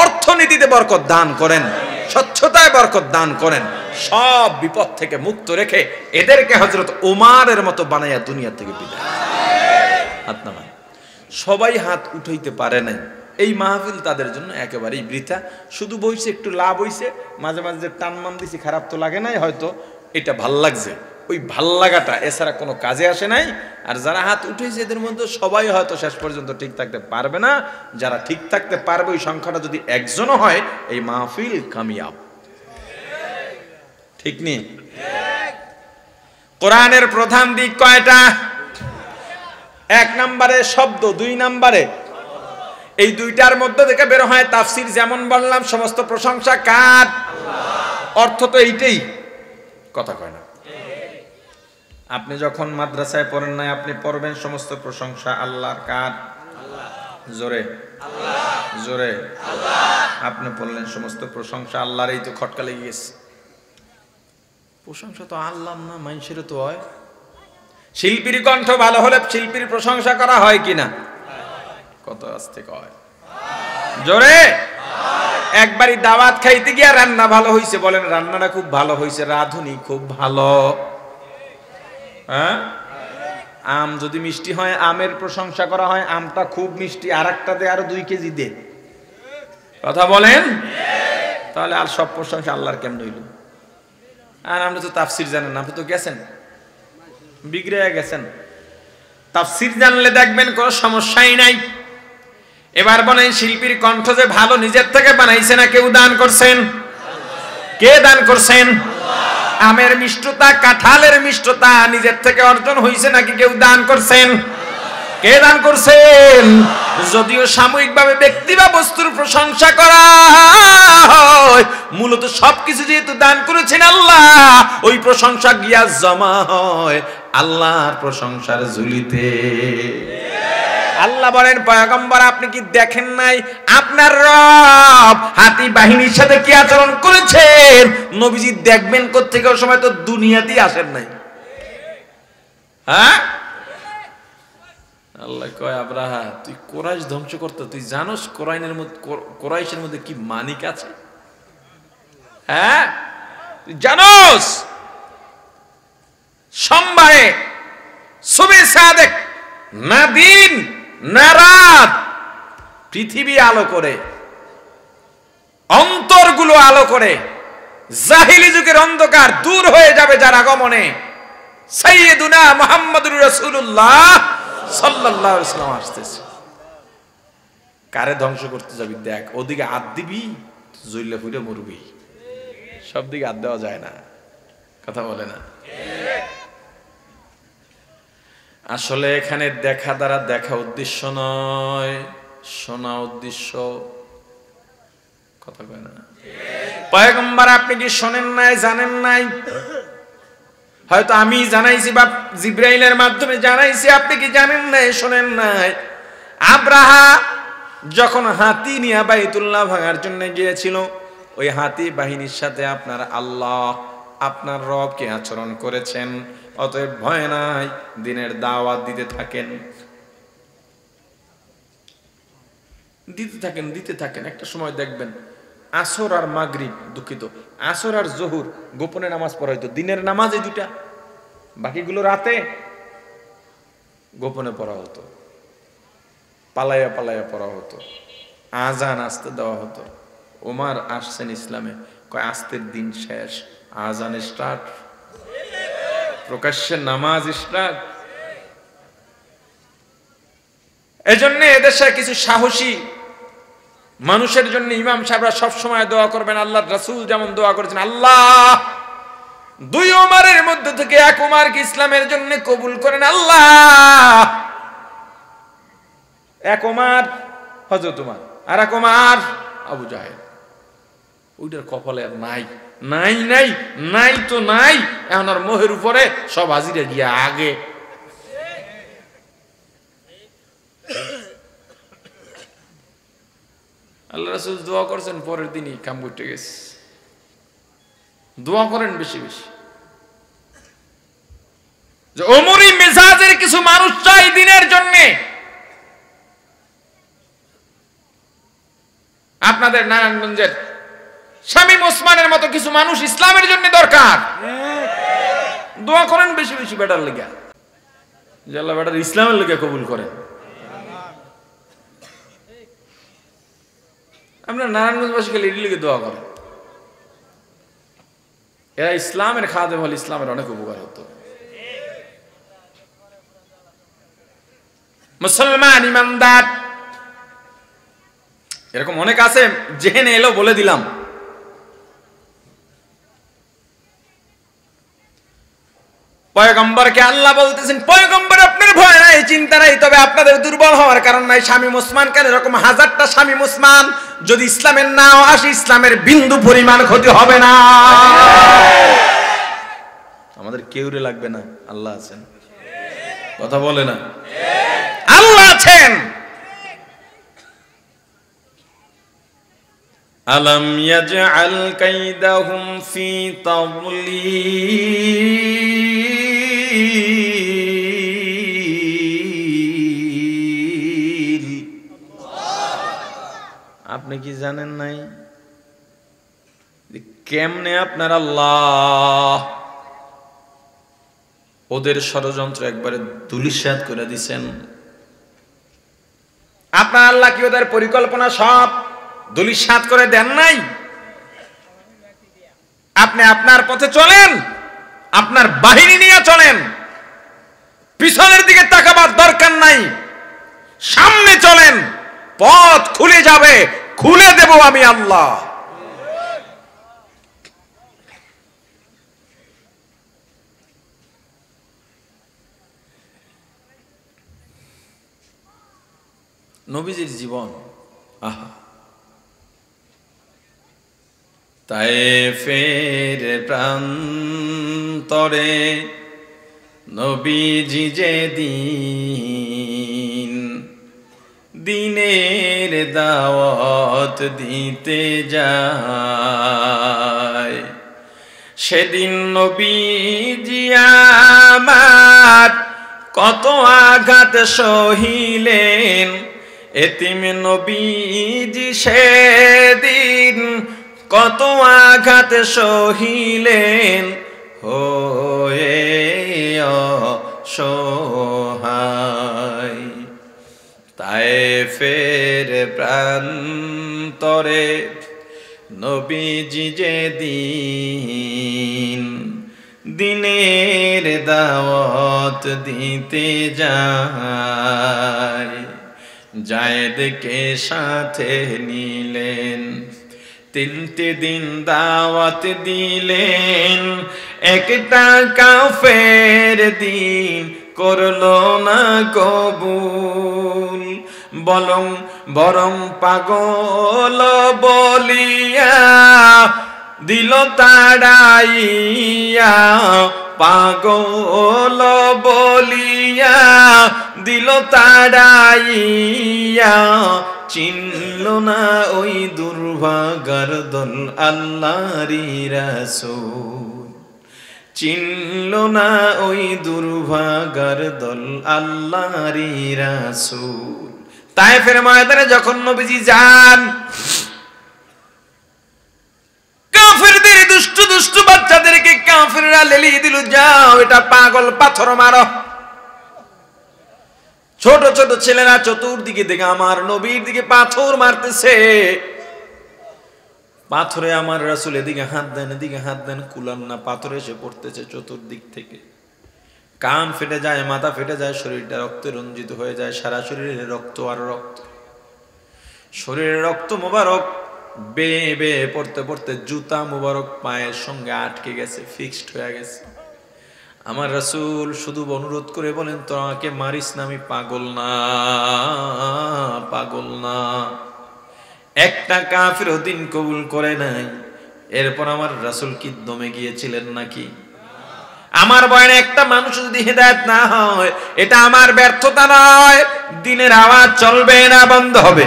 অর্থনীতিতে বরকত দান করেন, স্বচ্ছতায় বরকত দান করেন। সব বিপদ থেকে মুক্ত রেখে এদেরকে হযরত ওমরের মতো বানাইয়া দুনিয়া থেকে বিদায়। হাত নামান। সবাই হাত উঠাইতে পারে নাই, এই মাহফিল তাদের জন্য একেবারেই বৃথা। শুধু বইছে, একটু লাভ হইছে, মাঝে মাঝে যে টান মান দিছি খারাপ তো লাগে নাই, হয়তো এটা ভাল লাগছে, ওই ভাল লাগাটা এছাড়া কোনো কাজে আসে নাই। আর যারা হাত উঠেছে এদের মধ্যে সবাই হয়তো শেষ পর্যন্ত ঠিক থাকতে পারবে না। যারা ঠিক থাকতে পারবে ওই সংখ্যাটা যদি একজনও হয়, এই মাহফিল কামিয়াব। ঠিক নেই? কোরআনের প্রধান দিক কয়টা? 1 নম্বরে শব্দ, 2 নম্বরে এই দুইটার মধ্যে থেকে বের হয় তাফসীর। যেমন বললাম, সমস্ত প্রশংসা কার? অর্থ তো এইটাই, কথা কয় না। আপনি যখন মাদ্রাসায় পড়েন নাই, আপনি পড়বেন সমস্ত প্রশংসা আল্লাহর। কার? জোরে জোরে। আপনি বললেন সমস্ত প্রশংসা আল্লাহর, এই তো খটকা লেগে গেছে। প্রশংসা তো আল্লাহ না, মানুষের তো হয়। শিল্পীর কণ্ঠ ভালো হলে শিল্পীর প্রশংসা করা হয় কিনা? কত আস্তে কয়, জোরে। একবারই দাওয়াত খাইতে গিয়া রান্না ভালো হইছে, বলেন রান্নাটা খুব ভালো হইছে, রাঁধুনি খুব ভালো। হ্যাঁ, আম যদি মিষ্টি হয়, আমের প্রশংসা করা হয়, আমটা খুব মিষ্টি, আর একটা দে, আরো 2 কেজি দে। কথা বলেন, তাহলে আর সব প্রশংসা আল্লাহর কেমন হইল? আর আমরা তো তাফসীর জানেন না, আপনি তো গেছেন বিগড়ে গেছেন। তাফসীর জানলে দেখবেন কোনো সমস্যাই নাই। এবার বলেন, শিল্পীর কণ্ঠ যে ভালো, নিজের থেকে বানাইছে না কেউ দান করছেন? কে দান করছেন? আমের মিষ্টতা, কাঁঠালের মিষ্টতা নিজের থেকে অর্জন হইছে নাকি কেউ দান করছেন? কে দান করছেন? যদিও সাময়িকভাবে ব্যক্তি বা বস্তুর প্রশংসা করা হয়, মূলত সবকিছু যেহেতু দান করেছেন আল্লাহ, ওই প্রশংসা গিয়া জমা হয় আল্লাহর প্রশংসার ঝুলিতে। আল্লাহ বলেন, পয়গম্বর আপনি কি দেখেন নাই আপনার রব হাতি বাহিনীর সাথে কি আচরণ করেছেন? নবীজি দেখবেন কোত্থেকে? ওই সময় তো দুনিয়াতেই আসেন নাই। হ্যাঁ, আল্লাহ কয়, আব্রাহা তুই কোরাইশ ধ্বংস করতে, তুই জানোস কোরাইশের মধ্যে কি মানিক আছে? হ্যাঁ, তুই জানোস সোমবারে সুবে সাদেক না দিন না রাত পৃথিবী আলো করে, অন্তরগুলো আলো করে, জাহিলি যুগের অন্ধকার দূর হয়ে যাবে যার আগমনে। সাইয়্যিদুনা মুহাম্মদুর রাসূলুল্লাহ সাল্লাল্লাহু আলাইহি ওয়াসাল্লাম আসতেছে। কারে ধ্বংস করতে যাবি দেখ, ওদিকে হাত দিবি জইলে ফুটে মরবি। সব দিকে হাত দেওয়া যায় না, কথা বলে না। আসলে এখানে দেখা দ্বারা দেখা উদ্দেশ্য নয়, শোনা উদ্দেশ্য, কথা কয় না। পয়গম্বর আপনি কি শোনেন নাই, জানেন নাই? হয়তো আমি জানাইছি বা জিব্রাইলের মাধ্যমে জানাইছি, আপনি কি জানেন নাই, শোনেন নাই? আব্রাহা যখন হাতি নিয়ে বাইতুল্লাহ ভাঙার জন্য গিয়েছিল, ওই হাতি বাহিনীর সাথে আপনার আল্লাহ, আপনার রব কি আচরণ করেছেন? অতএব ভয় নাই, দিনের দাওয়াত দিতে থাকেন, দিতে থাকেন। একটা সময় দেখবেন আসর আর মাগরিব, দুঃখিত, আসর আর জোহর গোপনে নামাজ পড়া হইতো, দিনের নামাজ এই দুটা, বাকিগুলো রাতে গোপনে পড়া হতো, পালাইয়া পালাইয়া পড়া হতো, আজান আসতে দেওয়া হতো। ওমর আসছেন ইসলামে, কয় আস্তের দিন শেষ, আজান স্টার্ট, প্রকাশ্যে নামাজ স্টার্ট। এজন্য এদেশে কিছু সাহসী মানুষের জন্য ইমাম সাহেবরা সবসময় দোয়া করবেন, আল্লাহর রাসূল যেমন দোয়া করেছেন, আল্লাহ দুই ওমরের মধ্যে থেকে এক ওমরকে ইসলামের জন্য কবুল করেন। আল্লাহ এক ওমর হযরত ওমর, আর এক ওমর আবু জাহেল। ওইটার কপালে আর নাই, নাই নাই নাই তো নাই, এখন আর মোহের উপরে সব হাজিরা গিয়া আগে। আল্লাহ রাসূল দোয়া করছেন, পরের দিনই কাম করতে গেছে। দোয়া করেন বেশি বেশি, যে ওমরি মেজাজের কিছু মানুষ চাই দিনের জন্য। আপনাদের নারায়ণগঞ্জের শামীম ওসমানের মতো কিছু মানুষ ইসলামের জন্য দরকার। দোয়া করেন বেশি বেশি বেটার লেগে, যে আল্লাহ বেটার ইসলামের লেগে কবুল করেন। আপনার নারায়ণগঞ্জবাসী খালি এর লেগে দোয়া করেন, এরা ইসলামের খাদেম হলে ইসলামের অনেক উপকার হতো। মুসলমান ইমানদার এরকম অনেক আছে, জেনে এলো বলে দিলাম। পয়গম্বরকে আল্লাহ বলতেছেন, পয়গম্বর আপনার ভয় নাই, চিন্তা নাই, তবে আপনাদের দুর্বল হওয়ার কারণ নাই। শামীম ওসমান কেন এরকম হাজারটা শামীম ওসমান যদি ইসলামের নাও আসে, ইসলামের বিন্দু পরিমাণ ক্ষতি হবে না। আমাদের কেউরে লাগবে না, আল্লাহ আছেন, কথা বলে না, আল্লাহ আছেন। আলম ইয়াজআল কাইদাহুম ফি তাদলিল। আপনি কি জানেন নাই কেমনে আপনার আল্লাহ ওদের ষড়যন্ত্র একবারে ধূলিসাৎ করে দিছেন? আপনার আল্লাহ কি ওদের পরিকল্পনা সব ধূলিসাৎ করে দেন নাই? আপনি আপনার পথে চলেন, আপনার বাহিনী নিয়ে চলেন, পিছনের দিকে তাকাবার দরকার নাই, সামনে চলেন, পথ খুলে যাবে, খুলে দেব আমি আল্লাহ। নবীজির জীবন, আহা, তায়েফের প্রান্তরে নবীজি যেদিন দিনের দাওয়াত দিতে যায়, সেদিন নবীজি আমার কত আঘাত সহিলেন। এতিম নবীজি সেদিন কত আঘাত সহিলেন, হয়ে অসহায়। তায়েফের প্রান্তরে নবীজি যেদিন দিনের দাওয়াত দিতে যায়, জায়েদকে সাথে নিলেন। 3টে দিন দাওয়াত দিলেন, একটা কাফের দিন করলো না কবুল। বরং পাগল বলিয়া দিল তাড়াইয়া, পাগল বলিয়া দিল তাড়াইয়া। চিনল না ওই দুর্ভাগার দল আল্লাহরই রাসূল, চিনল না ওই দুর্ভাগার দল আল্লাহরই রাসূল। তায়েফের ময়দানে যখন নবীজি যান, কাফেরদের দুষ্ট দুষ্ট বাচ্চাদেরকে কাফেররা লেলিয়ে দিল, যাও এটা পাগল, পাথর মারো। ছোট ছোট ছেলেরা চতুর্দিকে থেকে আমার নবীর দিকে পাথর মারতেছে। পাথরে আমার রাসূল এদিকে হাত দেন, এদিকে হাত দেন, কুলান না, পাথরে এসে পড়তেছে চতুর্দিক থেকে। কান ফেটে যায়, মাথা ফেটে যায়, শরীরটা রক্তে রঞ্জিত হয়ে যায়, সারা শরীরে রক্ত আর রক্ত। শরীরের রক্ত মোবারক বেয়ে বেয়ে পড়তে পড়তে জুতা মোবারক পায়ের সঙ্গে আটকে গেছে, ফিক্সড হয়ে গেছে। আমার রাসূল শুধু অনুরোধ করে বলেন, তোমাকে মারিস না, আমি পাগল না, পাগল না। একটা কাফির দিন কবুল করে নাই। এরপর আমার রাসূল কি দমে গিয়েছিলেন নাকি? আমার বয়ানে একটা মানুষ যদি হেদায়েত না হয়, এটা আমার ব্যর্থতা নয়। দিনের আওয়াজ চলবে না বন্ধ হবে?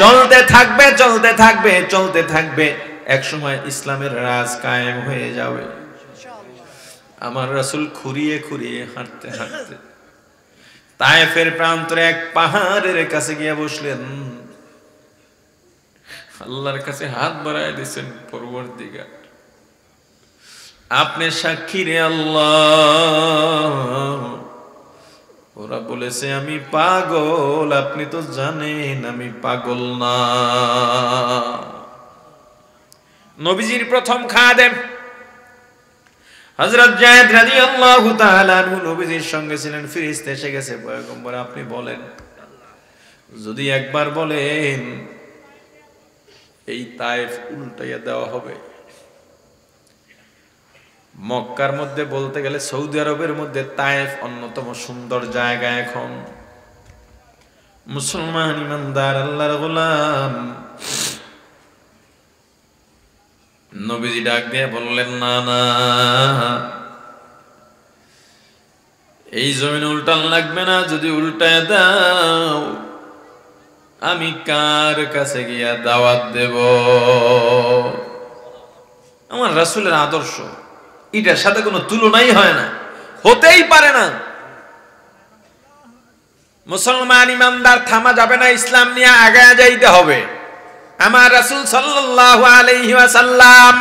চলতে থাকবে, চলতে থাকবে, চলতে থাকবে। এক সময় ইসলামের রাজ কায়েম হয়ে যাবে। আমার রাসূল খুঁড়িয়ে খুঁড়িয়ে হাঁটতে হাঁটতে তায়েফের প্রান্তরে এক পাহাড়ের কাছে গিয়ে বসলেন। আল্লাহর কাছে হাত বাড়ায় দিয়েছেন, পরবর্তীকার আপনি সাক্ষী রে আল্লাহ, ওরা বলেছে আমি পাগল, আপনি তো জানেন আমি পাগল না। নবীজির প্রথম খাদেম হযরত যায়েদ রাদিয়াল্লাহু তাআলা আনহু নবীজির সঙ্গে ছিলেন। ফেরেশতা এসে গেছে, পয়গম্বর আপনি বলেন, যদি একবার বলেন এই তায়েফ উল্টাইয়া দেওয়া হবে। মক্কার মধ্যে বলতে গেলে সৌদি আরবের মধ্যে তায়েফ অন্যতম সুন্দর জায়গা। এখন মুসলমান ইমানদার আল্লাহর গোলাম। নবীজি ডাক দিয়ে বললেন, না না, এই জমিন উল্টান লাগবে না। যদি উল্টায় দাও, আমি কার কাছে গিয়া দাওয়াত দেব? আমার রাসূলের আদর্শ এটার সাথে কোনো তুলনাই হয় না, হতেই পারে না। মুসলমান ইমানদার থামা যাবে না, ইসলাম নিয়ে আগায় যাইতে হবে। আমার রাসূল সাল্লাল্লাহু আলাইহি ওয়াসাল্লাম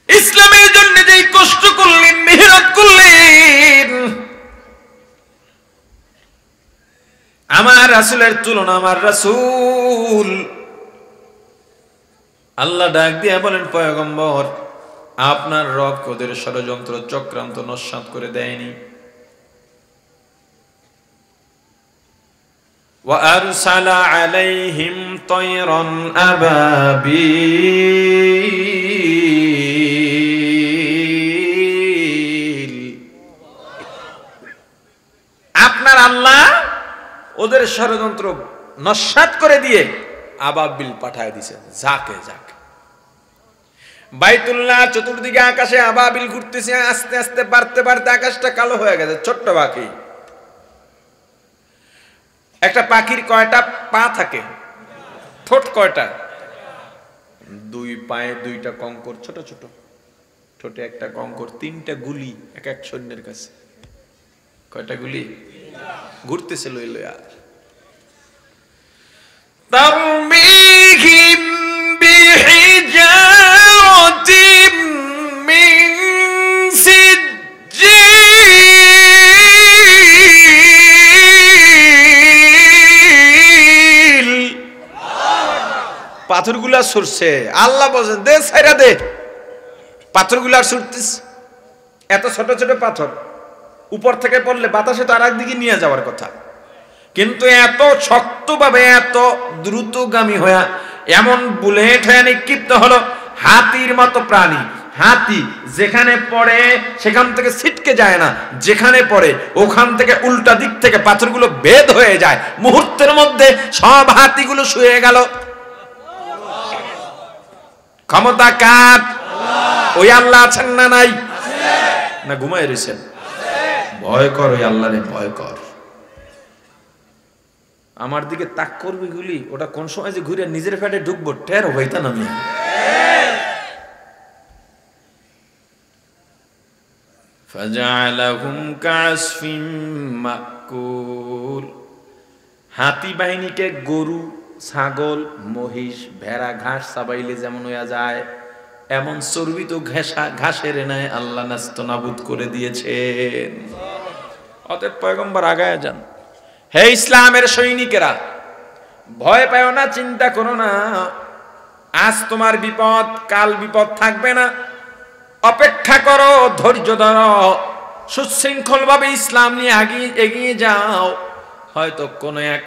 ইসলামের জন্য যেই কষ্ট করলেন, মেহনত করলেন, আমার রাসূলের তুলনা আমার রাসূল। আল্লাহ ডাক দিয়ে বলেন, পয়গম্বর আপনার রব ওদের ষড়যন্ত্র চক্রান্ত নস্যাৎ করে দেয়নি। وَأَرْسَلَ عَلَيْهِمْ طَيْرًا أَبَابِيلَ। আপনার আল্লাহ ওদের ষড়যন্ত্র নস্যাৎ করে দিয়ে আবাবিল পাঠায় দিয়েছেন, যাকে যাকে। বাইতুল্লাহ চতুর্দিকে আকাশে আবাবিল ঘুরতেছে, আস্তে আস্তে বাড়তে বাড়তে আকাশটা কালো হয়ে গেছে। ছোট্ট পাখি, একটা পাখির কয়টা পা থাকে? ঠোঁট কয়টা? 2 পায়ে 2টা কঙ্কর, ছোট ছোট, ঠোঁটে একটা কঙ্কর, 3টা গুলি এক এক সৈন্যের কাছে। কয়টা গুলি? ঘুরতেছে লই লইয়া। তারমিহিম বিহিজারাতিম মিন সিজ্জিল। পাথরগুলা ছুটছে, আল্লাহ বলছেন দে ছাইরা দে, পাথরগুলা ছুটতিস। এত ছোট ছোট পাথর উপর থেকে পড়লে বাতাসে তো আর একদিকে নিয়ে যাওয়ার কথা, কিন্তু এত শক্তভাবে এত দ্রুতগামী হয়ে এমন বুলেট হয়ে নিক্ষিপ্ত হলো। হাতির মতো প্রাণী, হাতি যেখানে পড়ে সেখান থেকে ছিটকে যায় না, যেখানে পড়ে ওখান থেকে উল্টা দিক থেকে পাথরগুলো বেদ হয়ে যায়। মুহূর্তের মধ্যে সব হাতিগুলো শুয়ে গেল। ক্ষমতা কার? ওই আল্লাহ আছেন না নাই? না ঘুমায় রয়েছেন? ভয় কর ওই আল্লাহরে, ভয় কর। আমার দিকে তাক করবি গুলি, ওটা কোন সময় যে ঘুরে নিজের পেটে ঢুকবো টের হইতাম আমি। ফাজআলাহুম কাসফিম মাকুল। হাতি বাহিনীকে গরু, ছাগল, মহিষ, ভেড়া ঘাস চাবাইলে যেমন হইয়া যায়, এমন চর্বিত ঘাসের নাই আল্লাহ নাস্তানাবুদ করে দিয়েছেন। অতএব পয়গম্বর আগায়া যান। হে ইসলামের সৈনিকেরা, ভয় পাও না, চিন্তা করো না। আজ তোমার বিপদ, কাল বিপদ থাকবে না। অপেক্ষা করো, ধৈর্য ধরো, সুশৃঙ্খল ভাবে ইসলাম নিয়ে এগিয়ে যাও। হয়তো কোন এক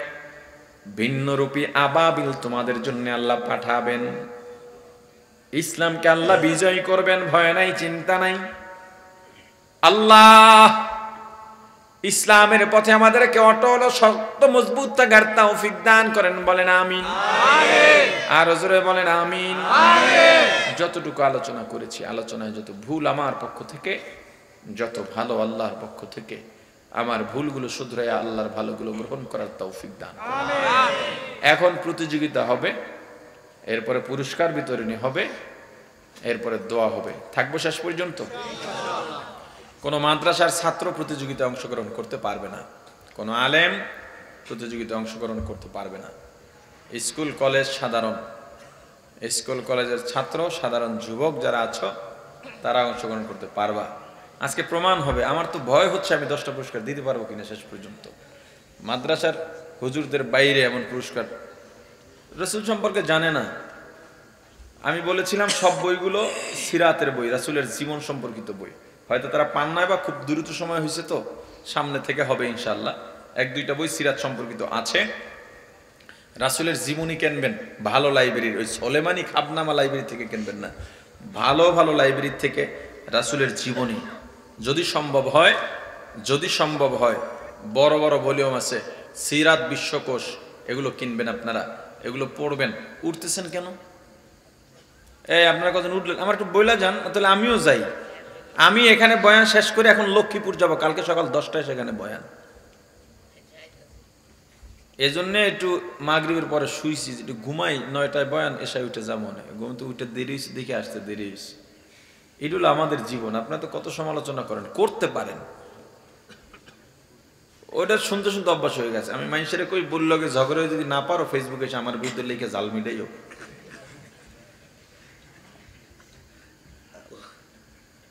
ভিন্নরূপী আবাবিল তোমাদের জন্য আল্লাহ পাঠাবেন। ইসলামকে আল্লাহ বিজয় করবেন, ভয় নাই, চিন্তা নাই। আল্লাহ ইসলামের পথে আমাদেরকে অটল শক্ত মজবুত থাকার তৌফিক দান করেন, বলেন আমিন। আর জোরে বলেন আমিন। যতটুকু আলোচনা করেছি, আলোচনায় যত ভুল আমার পক্ষ থেকে, যত ভালো আল্লাহর পক্ষ থেকে, আমার ভুলগুলো শুধরে আল্লাহর ভালোগুলো গ্রহণ করার তৌফিক দান। এখন প্রতিযোগিতা হবে, এরপরে পুরস্কার বিতরণী হবে, এরপরে দোয়া হবে। থাকবো শেষ পর্যন্ত। কোনো মাদ্রাসার ছাত্র প্রতিযোগিতায় অংশগ্রহণ করতে পারবে না, কোনো আলেম প্রতিযোগিতায় অংশগ্রহণ করতে পারবে না। স্কুল কলেজ সাধারণ, স্কুল কলেজের ছাত্র, সাধারণ যুবক যারা আছো তারা অংশগ্রহণ করতে পারবা। আজকে প্রমাণ হবে। আমার তো ভয় হচ্ছে আমি 10টা পুরস্কার দিতে পারবো কিনা শেষ পর্যন্ত। মাদ্রাসার হুজুরদের বাইরে এমন পুরস্কার রাসূল সম্পর্কে জানে না। আমি বলেছিলাম সব বইগুলো সিরাতের বই, রাসূলের জীবন সম্পর্কিত বই। হয়তো তারা পান নাই বা খুব দ্রুত সময় হয়েছে, তো সামনে থেকে হবে ইনশাআল্লাহ। 1-2টা বই সিরাত সম্পর্কিত আছে। রাসূলের জীবনী কিনবেন ভালো লাইব্রেরির, ওই সোলেমানি খাবনামা লাইব্রেরি থেকে কিনবেন না, ভালো ভালো লাইব্রেরি থেকে রাসূলের জীবনী যদি সম্ভব হয় বড় বড় ভলিউম আছে, সিরাত বিশ্বকোষ, এগুলো কিনবেন আপনারা, এগুলো পড়বেন। উঠতেছেন কেন? আপনারা কজন উঠলেন? আমার একটু বইলা যান, তাহলে আমিও যাই। আমি এখানে বয়ান শেষ করে এখন লক্ষ্মীপুর যাব, কালকে সকাল 10টায় সেখানে বয়ান। এজন্য একটু মাগরিবের পরে শুইছি, একটু ঘুমাই, 9টায় বয়ান, এসে উঠে যাবো না। ঘুম তো উঠে দেরি হয়েছে, দেখে আসতে দেরি হয়েছে। এগুলো আমাদের জীবন। আপনারা তো কত সমালোচনা করেন, করতে পারেন, ওইটা শুনতে শুনতে অভ্যাস হয়ে গেছে। আমি মানুষের কই বললো ঝগড়া যদি না পারো ফেসবুকে এসে আমার বিরুদ্ধে লিখে জাল মিটাইও।